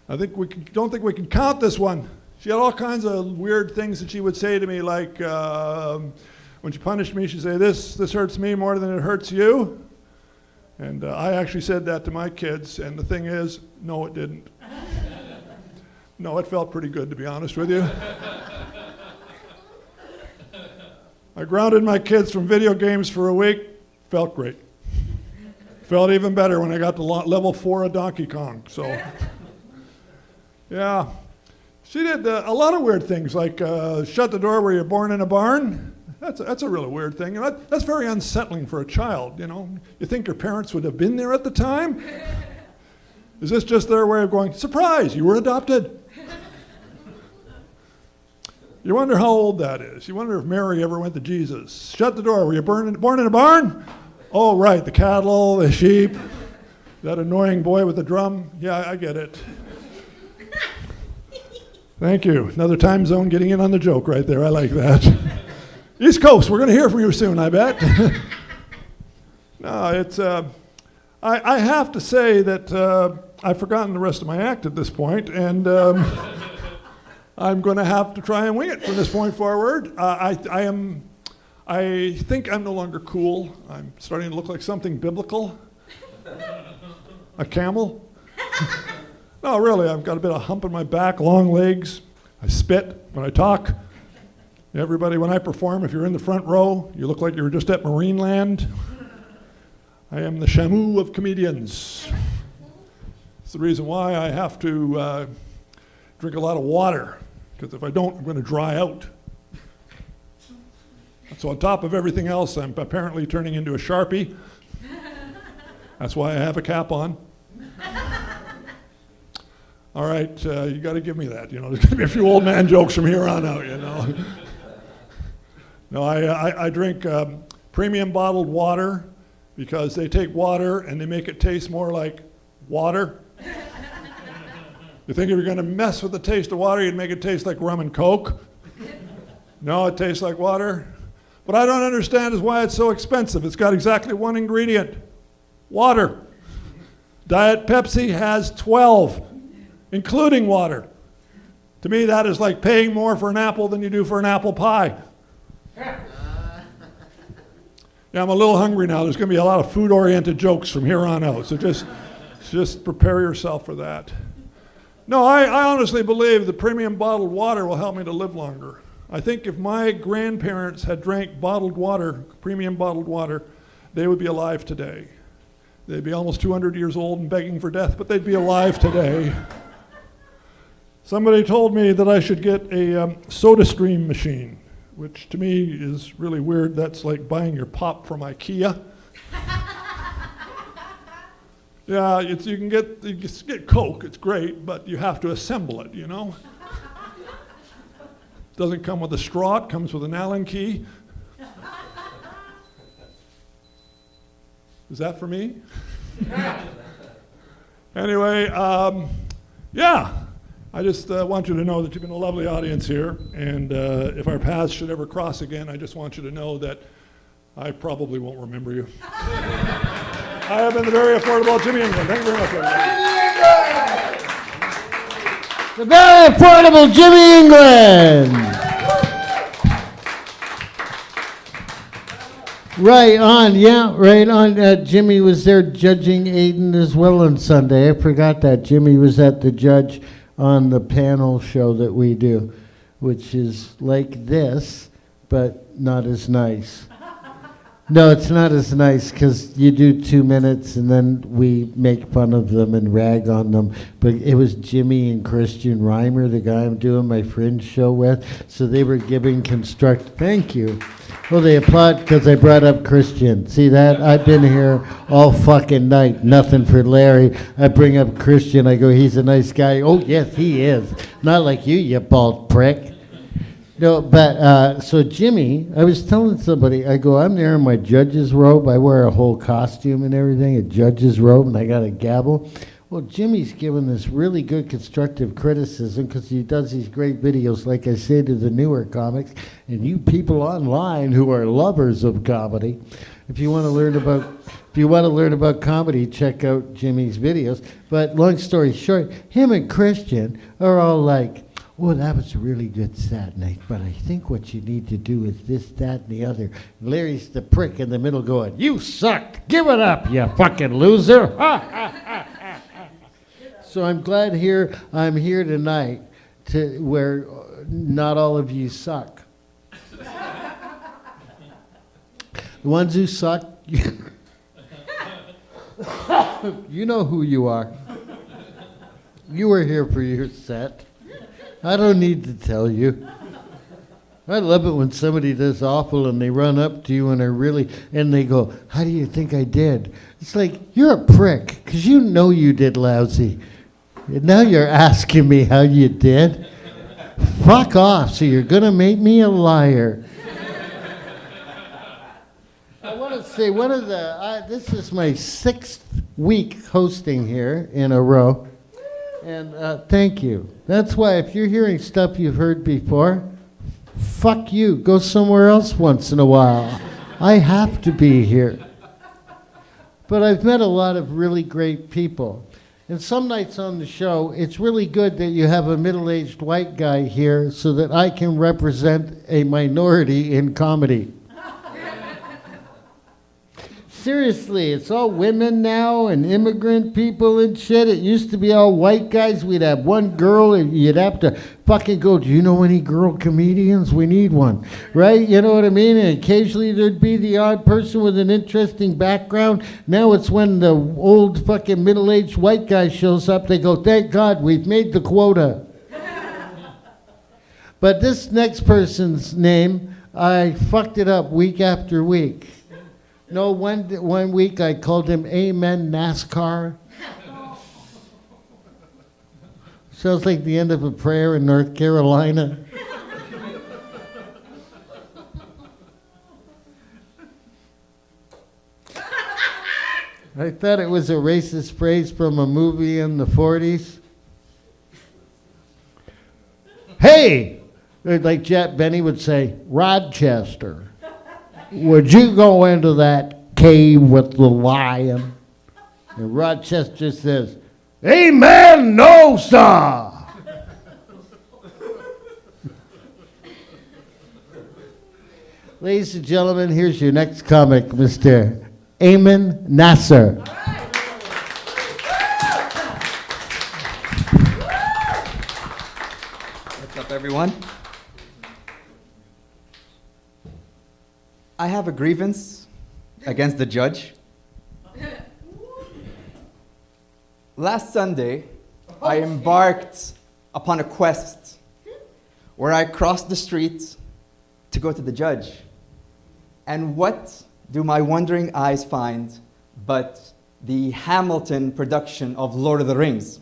Don't think we can count this one. She had all kinds of weird things that she would say to me, like when she punished me, she'd say, this hurts me more than it hurts you. And I actually said that to my kids, and the thing is, no, it didn't. No, it felt pretty good, to be honest with you. I grounded my kids from video games for a week. Felt great. Felt even better when I got to level 4 of Donkey Kong. So, yeah. She did a lot of weird things, like shut the door where you're born in a barn. That's a really weird thing. And that's very unsettling for a child, you know. You think your parents would have been there at the time? Is this just their way of going, surprise, you were adopted? You wonder how old that is. You wonder if Mary ever went to Jesus. Shut the door. Were you born in a barn? Oh, right, the cattle, the sheep, that annoying boy with the drum. Yeah, I get it. Thank you. Another time zone getting in on the joke right there. I like that. East Coast, we're going to hear from you soon, I bet. No, it's, I have to say that I've forgotten the rest of my act at this point, and I'm going to have to try and wing it from this point forward. I think I'm no longer cool. I'm starting to look like something biblical. A camel. No, really, I've got a bit of hump in my back, long legs. I spit when I talk. Everybody, when I perform, if you're in the front row, you look like you were just at Marineland. I am the Shamu of comedians. It's the reason why I have to drink a lot of water, because if I don't, I'm going to dry out. So on top of everything else, I'm apparently turning into a Sharpie. That's why I have a cap on. All right, you got to give me that. You know, there's going to be a few old man jokes from here on out, you know. No, I drink premium bottled water because they take water and they make it taste more like water. You think if you're going to mess with the taste of water, you'd make it taste like rum and Coke? No, it tastes like water. What I don't understand is why it's so expensive. It's got exactly one ingredient, water. Diet Pepsi has 12, including water. To me, that is like paying more for an apple than you do for an apple pie. Yeah, I'm a little hungry now. There's going to be a lot of food-oriented jokes from here on out, so just prepare yourself for that. No, I honestly believe the premium bottled water will help me to live longer. I think if my grandparents had drank bottled water, premium bottled water, they would be alive today. They'd be almost 200 years old and begging for death, but they'd be alive today. Somebody told me that I should get a SodaStream machine, which to me is really weird. That's like buying your pop from IKEA. Yeah, you can get Coke, it's great, but you have to assemble it, you know? Doesn't come with a straw, it comes with an Allen key. Is that for me? Anyway, yeah, I just want you to know that you've been a lovely audience here, and if our paths should ever cross again, I just want you to know that I probably won't remember you. I have been the very affordable Jimmy England. Thank you very much, everybody. The very affordable Jimmy England. Right on, yeah, right on. Jimmy was there judging Aiden as well on Sunday. I forgot that. Jimmy was at the judge on the panel show that we do, which is like this, but not as nice. No, it's not as nice because you do 2 minutes and then we make fun of them and rag on them. But it was Jimmy and Christian Reimer, the guy I'm doing my Fringe show with. So they were giving thank you. Well, they applaud because I brought up Christian. See that? I've been here all fucking night. Nothing for Larry. I bring up Christian. I go, he's a nice guy. Oh, yes, he is. Not like you bald prick. No, but so Jimmy, I was telling somebody, I go, I'm there in my judge's robe. I wear a whole costume and everything, a judge's robe, and I got a gavel. Well, Jimmy's giving this really good constructive criticism because he does these great videos, like I say to the newer comics, and you people online who are lovers of comedy, if you want to learn about comedy, check out Jimmy's videos. But long story short, him and Christian are all like, well, that was a really good set, Nate, but I think what you need to do is this, that, and the other. Larry's the prick in the middle going, you sucked, give it up, you fucking loser. So I'm glad I'm here tonight to where not all of you suck. The ones who suck, you know who you are. You were here for your set. I don't need to tell you. I love it when somebody does awful and they run up to you and they go, how do you think I did? It's like, you're a prick, because you know you did lousy. And now you're asking me how you did? Fuck off, so you're going to make me a liar. I want to say this is my 6th week hosting here in a row. And thank you. That's why if you're hearing stuff you've heard before, fuck you. Go somewhere else once in a while. I have to be here. But I've met a lot of really great people. And some nights on the show, it's really good that you have a middle-aged white guy here so that I can represent a minority in comedy. Seriously, it's all women now and immigrant people and shit. It used to be all white guys. We'd have one girl and you'd have to fucking go, do you know any girl comedians? We need one, right? You know what I mean? And occasionally there'd be the odd person with an interesting background. Now it's when the old fucking middle-aged white guy shows up, they go, thank God, we've made the quota. But this next person's name, I fucked it up week after week. No, one week I called him Amen NASCAR. Sounds like the end of a prayer in North Carolina. I thought it was a racist phrase from a movie in the 40s. Hey! Like Jet Benny would say, Rochester. Would you go into that cave with the lion? And Rochester says, amen, no, sir. Ladies and gentlemen, here's your next comic, Mr. Ayman Nasser. What's up, everyone? I have a grievance against the judge. Last Sunday, I embarked upon a quest where I crossed the street to go to the judge. And what do my wondering eyes find but the Hamilton production of Lord of the Rings?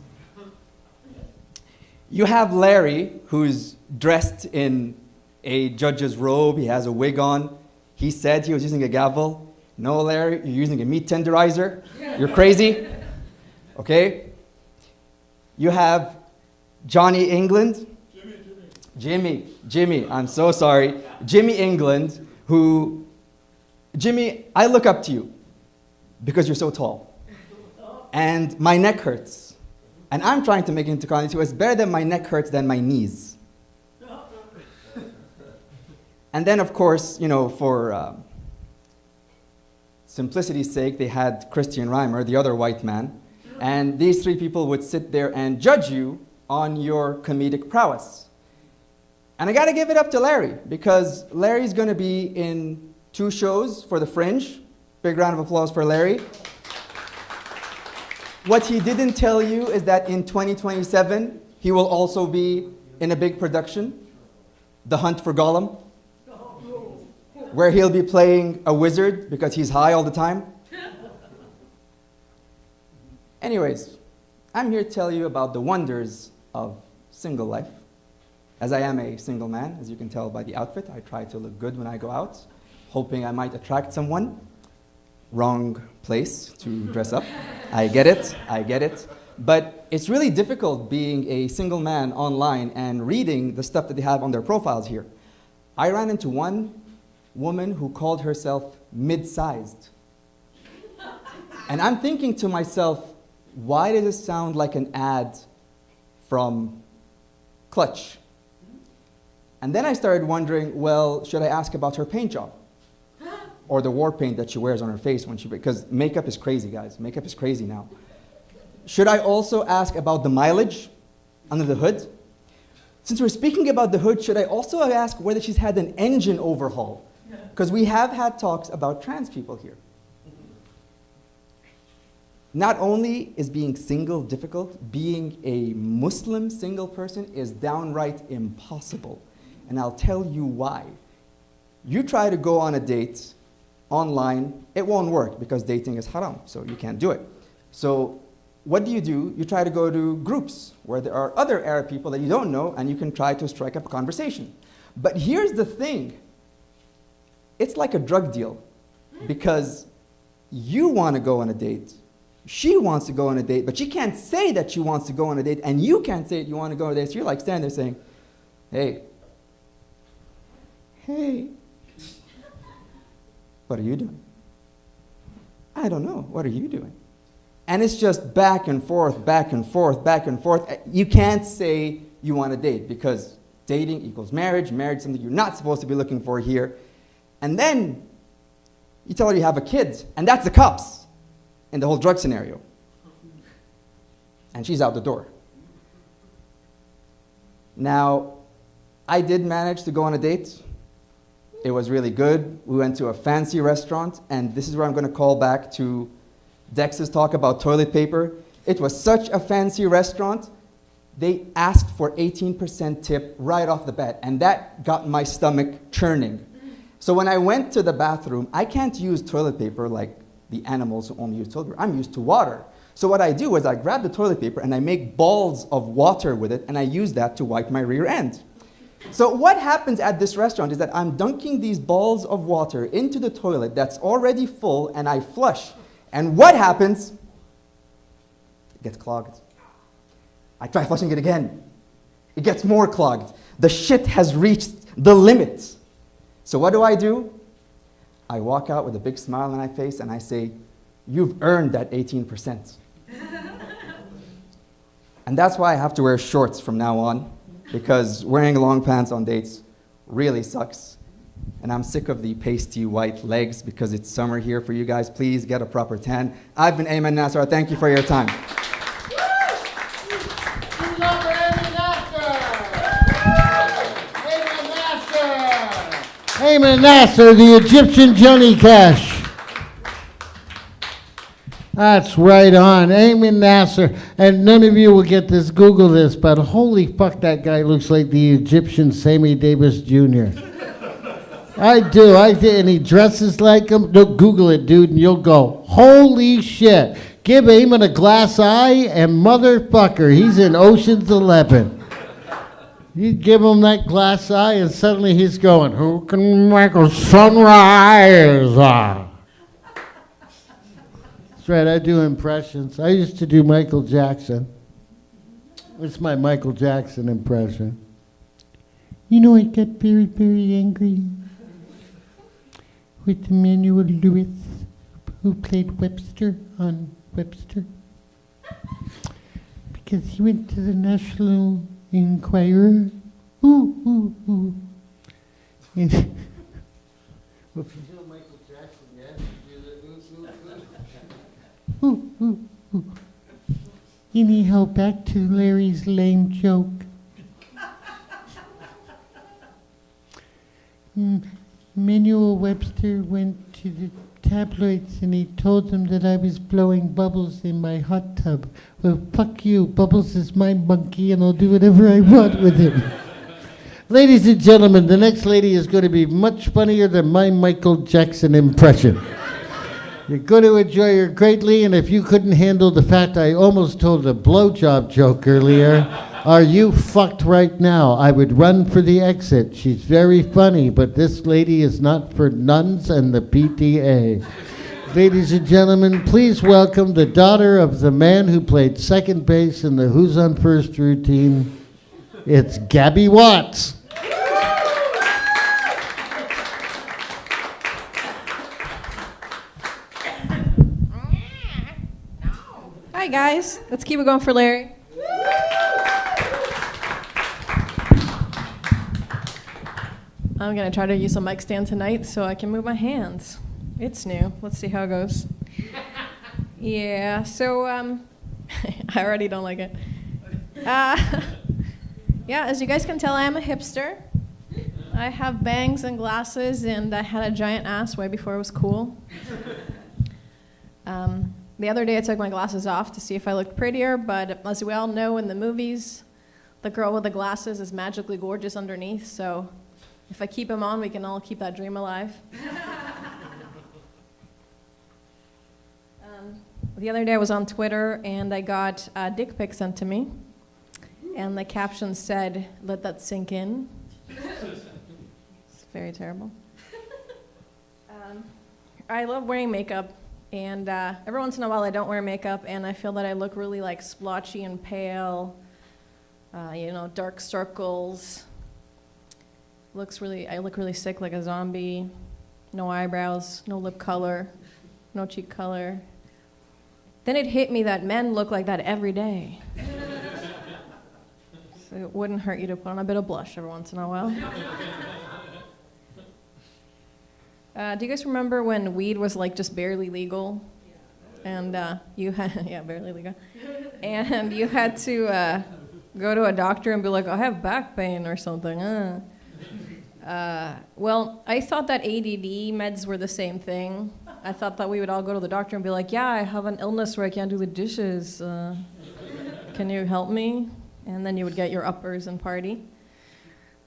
You have Larry, who's dressed in a judge's robe. He has a wig on. He said he was using a gavel. No, Larry, you're using a meat tenderizer. You're crazy. Okay? You have Johnny England. Jimmy, I'm so sorry. Jimmy England, Jimmy, I look up to you because you're so tall. And my neck hurts. And I'm trying to make it into comedy too. It's better that my neck hurts than my knees. And then, of course, for simplicity's sake, they had Christian Reimer, the other white man. And these three people would sit there and judge you on your comedic prowess. And I got to give it up to Larry, because Larry's going to be in 2 shows for the Fringe. Big round of applause for Larry. What he didn't tell you is that in 2027, he will also be in a big production, The Hunt for Gollum, where he'll be playing a wizard because he's high all the time. Anyways, I'm here to tell you about the wonders of single life. As I am a single man, as you can tell by the outfit, I try to look good when I go out, hoping I might attract someone. Wrong place to dress up. I get it. But it's really difficult being a single man online and reading the stuff that they have on their profiles here. I ran into one woman who called herself mid-sized. And I'm thinking to myself, why does it sound like an ad from Clutch? And then I started wondering, well, should I ask about her paint job? Or the war paint that she wears on her face when she, because makeup is crazy, guys. Makeup is crazy now. Should I also ask about the mileage under the hood? Since we're speaking about the hood, should I also ask whether she's had an engine overhaul? Because we have had talks about trans people here. Not only is being single difficult, being a Muslim single person is downright impossible. And I'll tell you why. You try to go on a date online, it won't work because dating is haram, so you can't do it. So what do? You try to go to groups where there are other Arab people that you don't know, and you can try to strike up a conversation. But here's the thing. It's like a drug deal, because you want to go on a date, she wants to go on a date, but she can't say that she wants to go on a date, and you can't say that you want to go on a date, so you're like standing there saying, hey, what are you doing? I don't know. What are you doing? And it's just back and forth, back and forth, back and forth. You can't say you want to date because dating equals marriage. Marriage is something you're not supposed to be looking for here. And then you tell her you have a kid, and that's the cops in the whole drug scenario. And she's out the door. Now, I did manage to go on a date. It was really good. We went to a fancy restaurant, and this is where I'm going to call back to Dex's talk about toilet paper. It was such a fancy restaurant, they asked for 18% tip right off the bat, and that got my stomach churning. So when I went to the bathroom, I can't use toilet paper like the animals who only use toilet paper. I'm used to water. So what I do is I grab the toilet paper and I make balls of water with it, and I use that to wipe my rear end. So what happens at this restaurant is that I'm dunking these balls of water into the toilet that's already full, and I flush. And what happens? It gets clogged. I try flushing it again. It gets more clogged. The shit has reached the limit. So what do? I walk out with a big smile on my face and I say, you've earned that 18%. And that's why I have to wear shorts from now on, because wearing long pants on dates really sucks. And I'm sick of the pasty white legs because it's summer here for you guys. Please get a proper tan. I've been Ayman Nasser. Thank you for your time. Ayman Nasser, the Egyptian Johnny Cash. That's right on. Ayman Nasser. And none of you will get this, Google this, but holy fuck, that guy looks like the Egyptian Sammy Davis Jr. I do, and he dresses like him. No, Google it, dude, and you'll go, holy shit. Give Ayman a glass eye, and motherfucker, he's in Ocean's 11. You give him that glass eye, and suddenly he's going, who can make a sunrise? That's right, I do impressions. I used to do Michael Jackson. It's my Michael Jackson impression. You know, I got very, very angry with Emmanuel Lewis, who played Webster on Webster, because he went to the National Enquirer. Ooh. And well, if you know Michael Jackson, yeah, you do the ooh. Anyhow, back to Larry's lame joke. Manuel Webster went to the tabloids and he told them that I was blowing Bubbles in my hot tub. Well, fuck you. Bubbles is my monkey and I'll do whatever I want with him. Ladies and gentlemen, the next lady is going to be much funnier than my Michael Jackson impression. You're going to enjoy her greatly, and if you couldn't handle the fact I almost told a blowjob joke earlier, are you fucked right now? I would run for the exit. She's very funny, but this lady is not for nuns and the PTA. Ladies and gentlemen, please welcome the daughter of the man who played second base in the Who's on First routine. It's Gabby Watts. Hi guys, let's keep it going for Larry. I'm gonna try to use a mic stand tonight so I can move my hands. It's new. Let's see how it goes. Yeah. So I already don't like it. Yeah. As you guys can tell, I am a hipster. I have bangs and glasses, and I had a giant ass way before it was cool. The other day I took my glasses off to see if I looked prettier, but as we all know in the movies, the girl with the glasses is magically gorgeous underneath, so if I keep them on, we can all keep that dream alive. The other day I was on Twitter and I got a dick pic sent to me, and the caption said, "Let that sink in." It's very terrible. I love wearing makeup. And every once in a while I don't wear makeup and I feel that I look really like splotchy and pale, dark circles. I look really sick like a zombie. No eyebrows, no lip color, no cheek color. Then it hit me that men look like that every day. So it wouldn't hurt you to put on a bit of blush every once in a while. Do you guys remember when weed was like just barely legal? And you had, barely legal. And you had to go to a doctor and be like, I have back pain or something. Well, I thought that ADD meds were the same thing. I thought that we would all go to the doctor and be like, yeah, I have an illness where I can't do the dishes. Can you help me? And then you would get your uppers and party.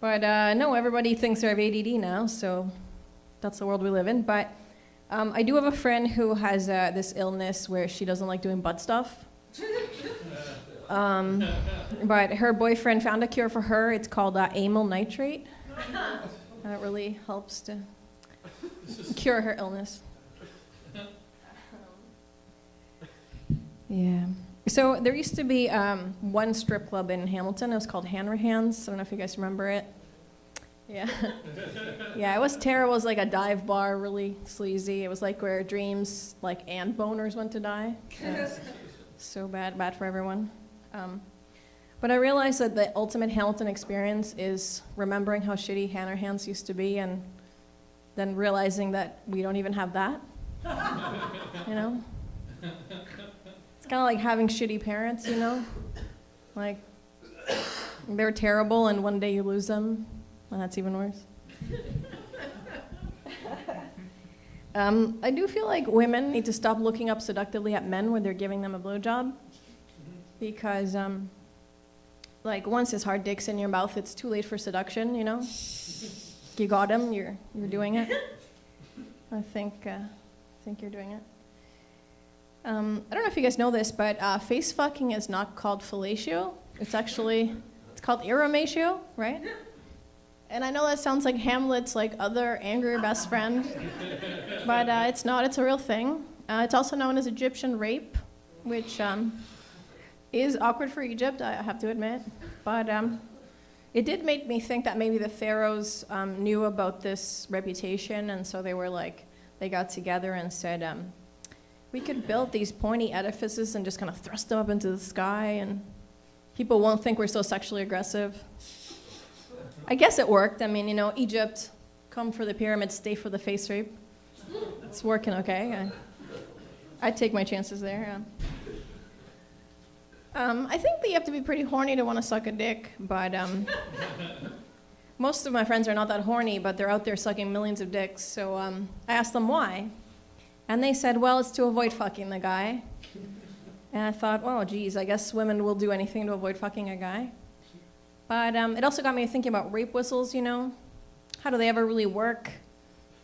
But no, everybody thinks they have ADD now, so that's the world we live in. But I do have a friend who has this illness where she doesn't like doing butt stuff. But her boyfriend found a cure for her. It's called amyl nitrate. That really helps to cure her illness. Yeah. So there used to be one strip club in Hamilton. It was called Hand Hands. I don't know if you guys remember it. Yeah. Yeah, it was terrible. It was like a dive bar, really sleazy. It was like where dreams and boners went to die. Yeah. So bad for everyone. But I realized that the ultimate Hamilton experience is remembering how shitty Hanner Hands used to be and then realizing that we don't even have that. You know? It's kind of like having shitty parents, you know? Like, they're terrible and one day you lose them, and that's even worse. I do feel like women need to stop looking up seductively at men when they're giving them a blowjob. Because, once his hard dick's in your mouth, it's too late for seduction, you know? You got him, you're doing it. I think you're doing it. I don't know if you guys know this, but face fucking is not called fellatio. It's called eromatio, right? And I know that sounds like Hamlet's other angry best friend, but it's not. It's a real thing. It's also known as Egyptian rape, which is awkward for Egypt, I have to admit. But it did make me think that maybe the pharaohs knew about this reputation, and so they got together and said, we could build these pointy edifices and just kind of thrust them up into the sky, and people won't think we're so sexually aggressive. I guess it worked. I mean, Egypt, come for the pyramids, stay for the face rape. It's working okay. I'd take my chances there. I think that you have to be pretty horny to want to suck a dick, but most of my friends are not that horny, but they're out there sucking millions of dicks. So I asked them why. And they said, well, it's to avoid fucking the guy. And I thought, well, geez, I guess women will do anything to avoid fucking a guy. But it also got me thinking about rape whistles, you know? How do they ever really work?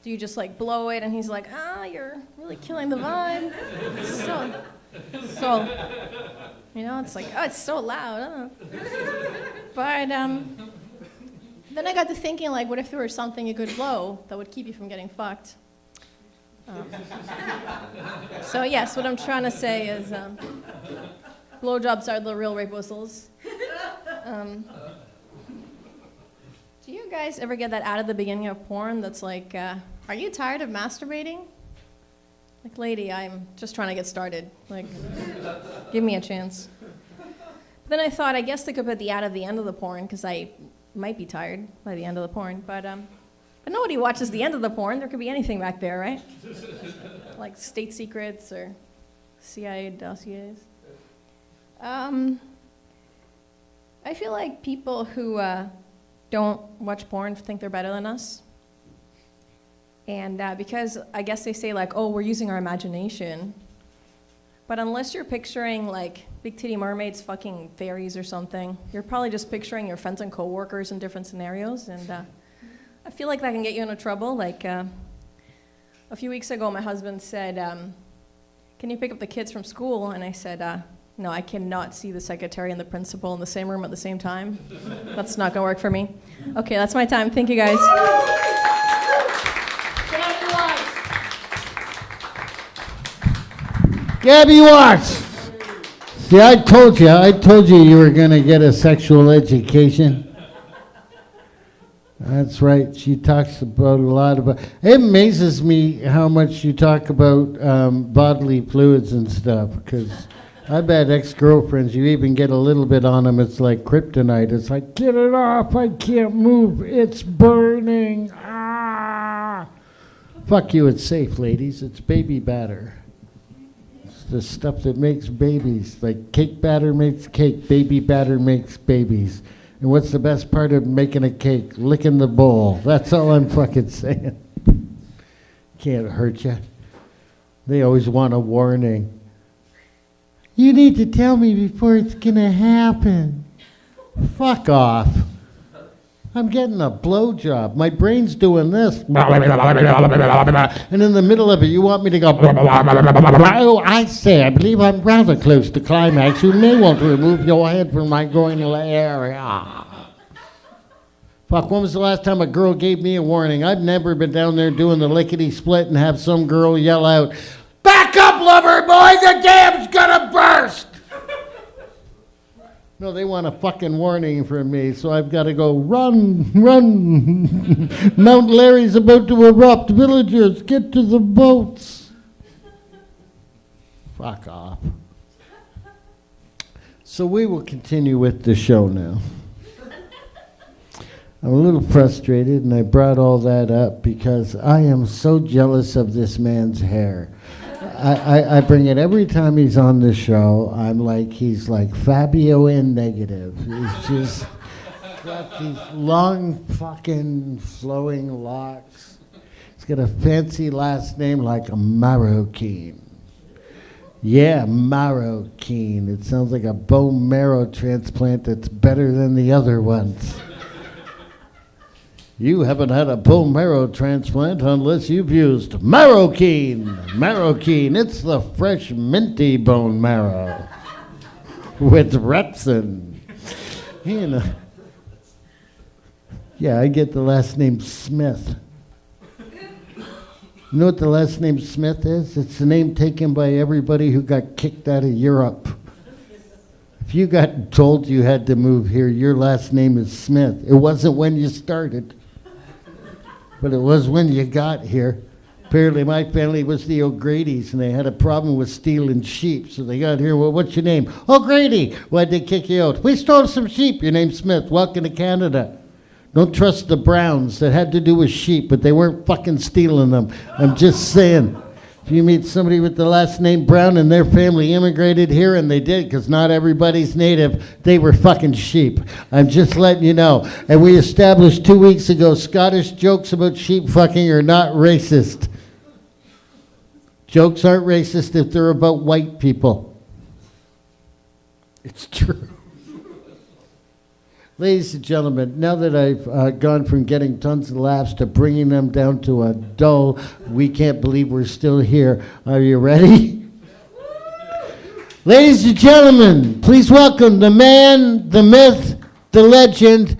Do you just like blow it and he's like, you're really killing the vibe? So, you know, it's like, oh, it's so loud. But then I got to thinking, like, what if there was something you could blow that would keep you from getting fucked? So yes, what I'm trying to say is blowjobs are the real rape whistles. Do you guys ever get that ad at the beginning of porn that's like, are you tired of masturbating? Like, lady, I'm just trying to get started. Like, give me a chance. But then I thought, I guess they could put the ad at the end of the porn, because I might be tired by the end of the porn. But nobody watches the end of the porn. There could be anything back there, right? Like state secrets or CIA dossiers. I feel like people who don't watch porn think they're better than us. And because I guess they say like, oh, we're using our imagination. But unless you're picturing like big titty mermaids fucking fairies or something, you're probably just picturing your friends and coworkers in different scenarios. And I feel like that can get you into trouble. Like a few weeks ago, my husband said, can you pick up the kids from school? And I said, no, I cannot see the secretary and the principal in the same room at the same time. That's not gonna work for me. Okay, that's my time. Thank you, guys. Gabby Watts. See, I told you you were going to get a sexual education. That's right. She talks about a lot about. It amazes me how much you talk about bodily fluids and stuff. Because I've had ex-girlfriends. You even get a little bit on them. It's like kryptonite. It's like, get it off. I can't move. It's burning. Ah. Fuck you. It's safe, ladies. It's baby batter. The stuff that makes babies. Like cake batter makes cake, baby batter makes babies. And what's the best part of making a cake? Licking the bowl. That's all I'm fucking saying. Can't hurt you. They always want a warning. You need to tell me before it's gonna happen. Fuck off. I'm getting a blowjob. My brain's doing this. And in the middle of it, you want me to go, oh, I say, I believe I'm rather close to climax. You may want to remove your head from my groinal area. Fuck, when was the last time a girl gave me a warning? I've never been down there doing the lickety-split and have some girl yell out, back up, lover boy, the dam's gonna burst! No, they want a fucking warning from me, so I've got to go, run, run. Mount Larry's about to erupt. Villagers, get to the boats. Fuck off. So we will continue with the show now. I'm a little frustrated, and I brought all that up because I am so jealous of this man's hair. I bring it every time he's on the show. I'm like, he's like Fabio in negative. He's just got these long fucking flowing locks. He's got a fancy last name like a Marroquin. Yeah, Marroquin. It sounds like a bone marrow transplant that's better than the other ones. You haven't had a bone marrow transplant unless you've used Marroquin. Marroquin, it's the fresh minty bone marrow with Retsin. You know. Yeah, I get the last name Smith. You know what the last name Smith is? It's the name taken by everybody who got kicked out of Europe. If you got told you had to move here, your last name is Smith. It wasn't when you started. But it was when you got here. Apparently my family was the O'Grady's and they had a problem with stealing sheep. So they got here, well, what's your name? O'Grady. Why'd they kick you out? We stole some sheep. Your name's Smith. Welcome to Canada. Don't trust the Browns. That had to do with sheep, but they weren't fucking stealing them. I'm just saying. If you meet somebody with the last name Brown and their family immigrated here, and they did, because not everybody's native, they were fucking sheep. I'm just letting you know. And we established 2 weeks ago, Scottish jokes about sheep fucking are not racist. Jokes aren't racist if they're about white people. It's true. Ladies and gentlemen, now that I've gone from getting tons of laughs to bringing them down to a dull, we can't believe we're still here. Are you ready? Ladies and gentlemen, please welcome the man, the myth, the legend,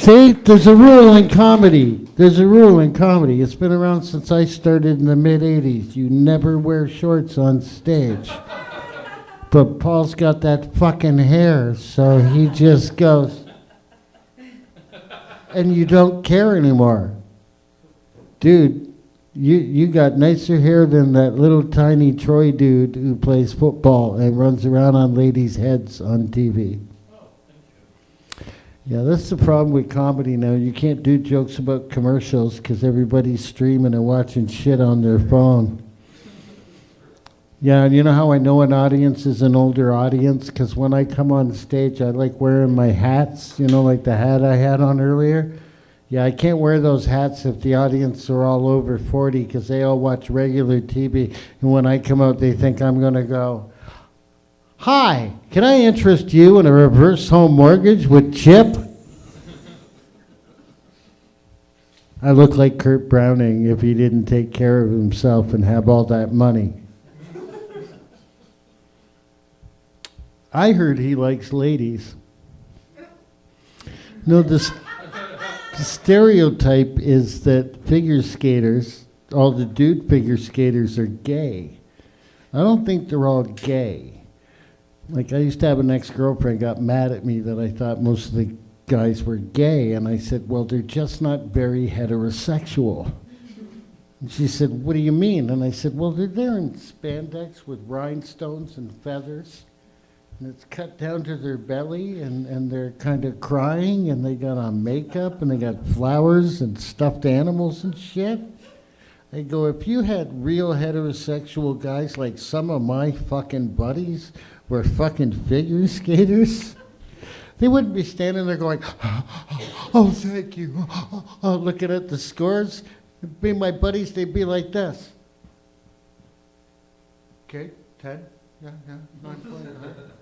See, there's a rule in comedy. There's a rule in comedy. It's been around since I started in the mid-'80s. You never wear shorts on stage. But Paul's got that fucking hair, so he just goes, and you don't care anymore. Dude, you got nicer hair than that little tiny Troy dude who plays football and runs around on ladies' heads on TV. Yeah, that's the problem with comedy now. You can't do jokes about commercials because everybody's streaming and watching shit on their phone. Yeah, and you know how I know an audience is an older audience? Because when I come on stage, I like wearing my hats, you know, like the hat I had on earlier. Yeah, I can't wear those hats if the audience are all over 40 because they all watch regular TV. And when I come out, they think I'm going to go, "Hi, can I interest you in a reverse home mortgage with Chip?" I look like Kurt Browning if he didn't take care of himself and have all that money. I heard he likes ladies. No, the stereotype is that figure skaters, all the dude figure skaters are gay. I don't think they're all gay. Like, I used to have an ex-girlfriend got mad at me that I thought most of the guys were gay, and I said, well, they're just not very heterosexual. And she said, what do you mean? And I said, well, they're there in spandex with rhinestones and feathers, and it's cut down to their belly, and they're kind of crying, and they got on makeup, and they got flowers and stuffed animals and shit. I go, if you had real heterosexual guys like some of my fucking buddies were fucking figure skaters, they wouldn't be standing there going, oh, thank you, looking at the scores. It'd be my buddies, they'd be like this. Okay, 10. Yeah, 9 points.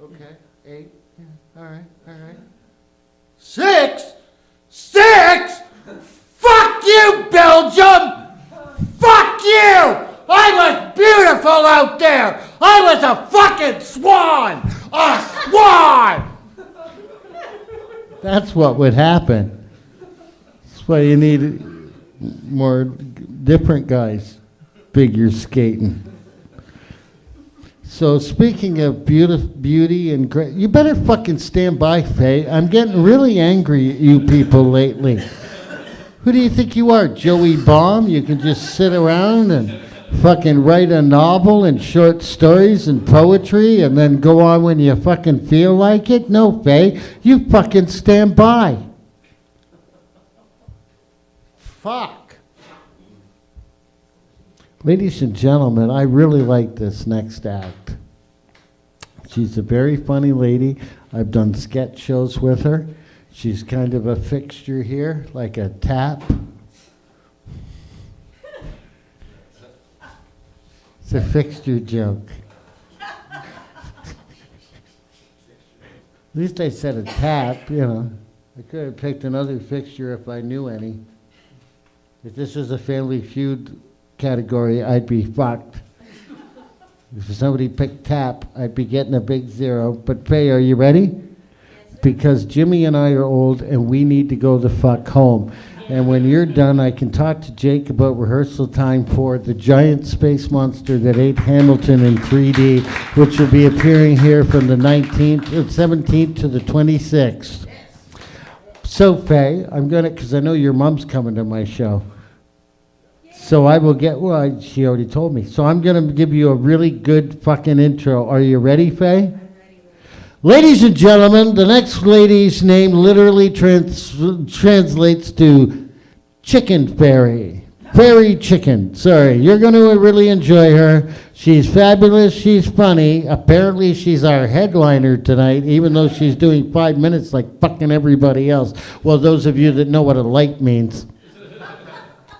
Okay, 8. Yeah, all right. 6. Fuck you, Belgium! Fuck you! I was beautiful out there! I was a fucking swan! A swan! That's what would happen. That's why you need more different guys figure skating. So speaking of beauty and great, you better fucking stand by, Faye. I'm getting really angry at you people lately. Who do you think you are, Joey Baum? You can just sit around and fucking write a novel and short stories and poetry and then go on when you fucking feel like it? No, Faye. You fucking stand by. Fuck. Ladies and gentlemen, I really like this next act. She's a very funny lady. I've done sketch shows with her. She's kind of a fixture here, like a tap. It's a fixture joke. At least I said a tap, you know. I could have picked another fixture if I knew any. If this was a Family Feud category, I'd be fucked. If somebody picked tap, I'd be getting a big 0. But Faye, are you ready? Yes, because Jimmy and I are old and we need to go the fuck home. And when you're done, I can talk to Jake about rehearsal time for the giant space monster that ate Hamilton in 3D, which will be appearing here from the 17th to the 26th. So Faye, I'm gonna, because I know your mom's coming to my show. So I will get, well, she already told me. So I'm going to give you a really good fucking intro. Are you ready, Faye? I'm ready. Ladies and gentlemen, the next lady's name literally translates to Chicken Fairy. Fairy Chicken. Sorry. You're going to really enjoy her. She's fabulous. She's funny. Apparently, she's our headliner tonight, even though she's doing 5 minutes like fucking everybody else. Well, those of you that know what a light means.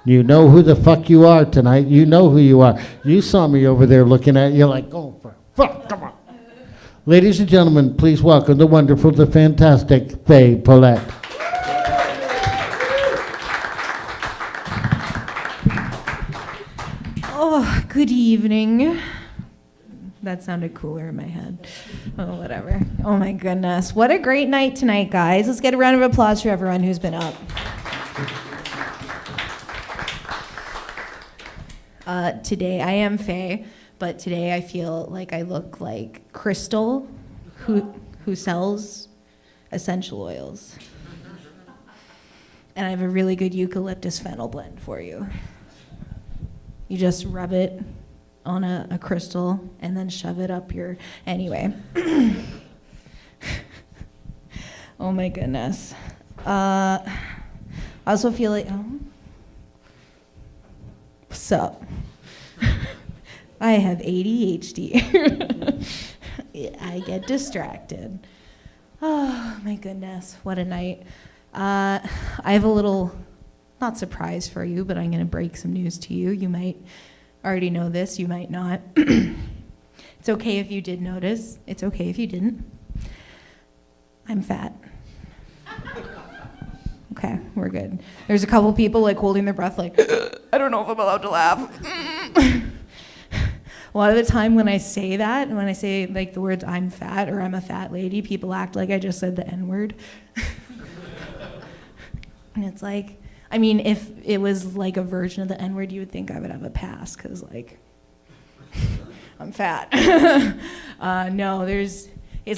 You know who the fuck you are tonight. You know who you are. You saw me over there looking at you like, oh, fuck, come on. Ladies and gentlemen, please welcome the wonderful, the fantastic Faye Paulette. Oh, good evening. That sounded cooler in my head. Oh, whatever. Oh my goodness. What a great night tonight, guys. Let's get a round of applause for everyone who's been up. Today, I am Faye, but today I feel like I look like Crystal, who sells essential oils. And I have a really good eucalyptus fennel blend for you. You just rub it on a crystal and then shove it up your... Anyway. Oh my goodness. I also feel like... Oh. What's up? I have ADHD. I get distracted. Oh my goodness, what a night. I have a little, not surprise for you, but I'm going to break some news to you. You might already know this, you might not. It's okay if you did notice. It's okay if you didn't. I'm fat. Okay, we're good. There's a couple people like holding their breath like, I don't know if I'm allowed to laugh. A lot of the time when I say that, and when I say like the words I'm fat or I'm a fat lady, people act like I just said the N-word. And it's like, I mean, if it was like a version of the N-word, you would think I would have a pass, because like, I'm fat. No, it's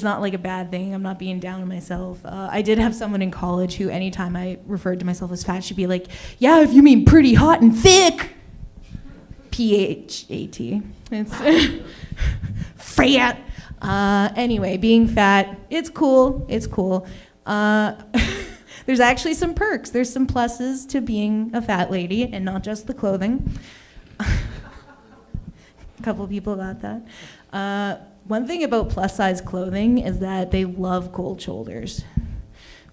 not like a bad thing. I'm not being down on myself. I did have someone in college who anytime I referred to myself as fat, she'd be like, yeah, if you mean pretty hot and thick. P-H-A-T. It's fat. Anyway, being fat, it's cool. It's cool. There's actually some perks. There's some pluses to being a fat lady and not just the clothing. A couple of people got that. One thing about plus-size clothing is that they love cold shoulders.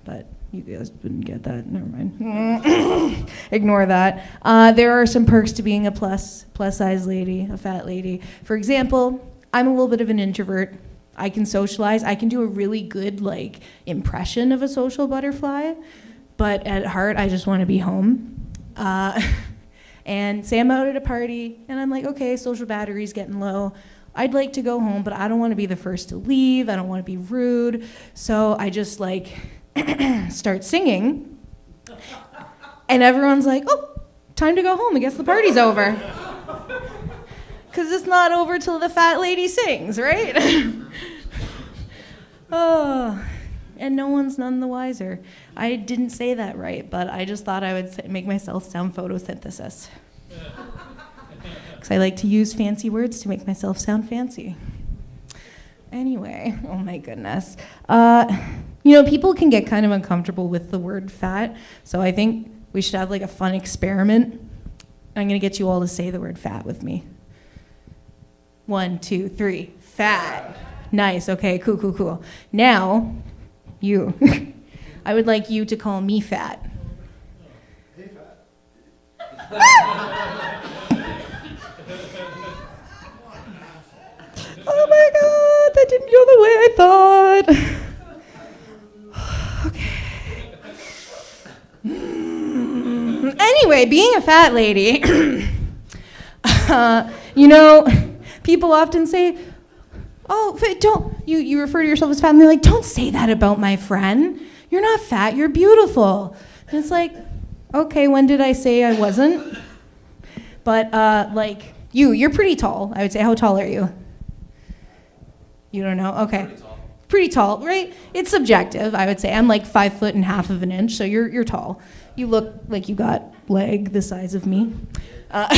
But you guys didn't get that. Never mind. Ignore that. There are some perks to being a plus-size lady, a fat lady. For example, I'm a little bit of an introvert. I can socialize. I can do a really good like impression of a social butterfly, but at heart, I just want to be home. And say I'm out at a party, and I'm like, okay, social battery's getting low. I'd like to go home, but I don't want to be the first to leave. I don't want to be rude. So I just like start singing. And everyone's like, oh, time to go home. I guess the party's over. Because it's not over till the fat lady sings, right? Oh, and no one's none the wiser. I didn't say that right, but I just thought I would make myself sound photosynthesis. Because I like to use fancy words to make myself sound fancy. Anyway, oh my goodness. People can get kind of uncomfortable with the word fat, so I think we should have like a fun experiment. I'm gonna get you all to say the word fat with me. 1, 2, 3, fat. Nice, okay, cool. Now, you. I would like you to call me fat. Hey, fat. Oh my God, that didn't go the way I thought. Okay. Anyway, being a fat lady, people often say, oh, you refer to yourself as fat, and they're like, don't say that about my friend. You're not fat, you're beautiful. And it's like, okay, when did I say I wasn't? But you're pretty tall, I would say. How tall are you? You don't know? Okay. Pretty tall, right? It's subjective, I would say. I'm like 5'1.5 inches, so you're tall. You look like you got leg the size of me. Has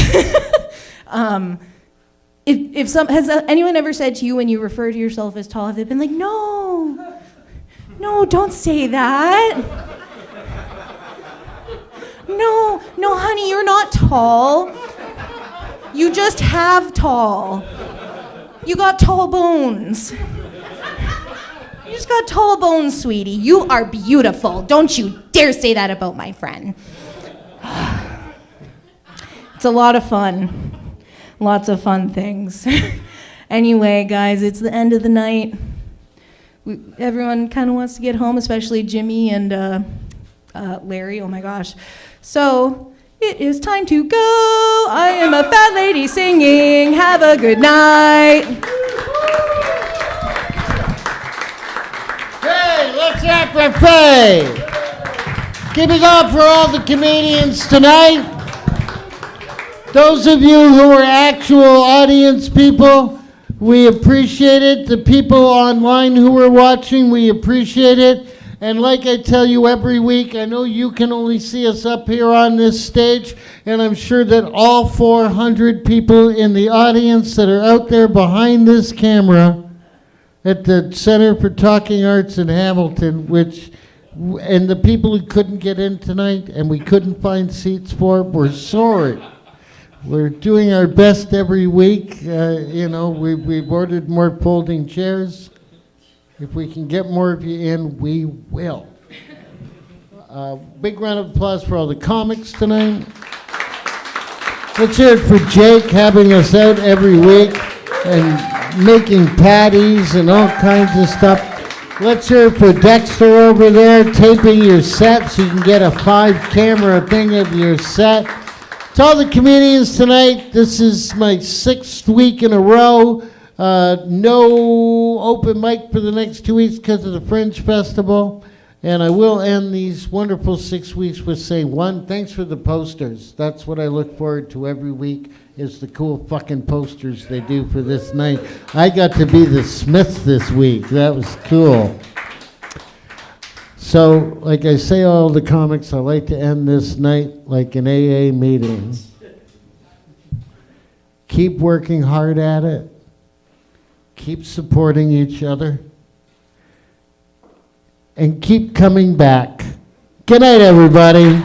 anyone ever said to you when you refer to yourself as tall, have they been like, no, don't say that. No, honey, you're not tall. You just have tall. You got tall bones. You just got tall bones, sweetie. You are beautiful. Don't you dare say that about my friend. It's a lot of fun. Lots of fun things. Anyway, guys, it's the end of the night. Everyone kind of wants to get home, especially Jimmy and Larry. Oh my gosh. So it is time to go. I am a fat lady singing. Have a good night. Sacrifice! Give it up for all the comedians tonight. Those of you who are actual audience people, we appreciate it. The people online who are watching, we appreciate it. And like I tell you every week, I know you can only see us up here on this stage, and I'm sure that all 400 people in the audience that are out there behind this camera at the Center for Talking Arts in Hamilton, and the people who couldn't get in tonight and we couldn't find seats for, we're sorry. We're doing our best every week. We've ordered more folding chairs. If we can get more of you in, we will. Big round of applause for all the comics tonight. Let's hear it for Jake having us out every week and making patties and all kinds of stuff. Let's hear it for Dexter over there taping your set so you can get a 5-camera thing of your set. To all the comedians tonight, this is my 6th week in a row. No open mic for the next 2 weeks because of the Fringe Festival. And I will end these wonderful 6 weeks with saying, one, thanks for the posters. That's what I look forward to every week, is the cool fucking posters they do for this night. I got to be the Smiths this week. That was cool. So, like I say all the comics, I like to end this night like an AA meeting. Keep working hard at it. Keep supporting each other. And keep coming back. Good night, everybody.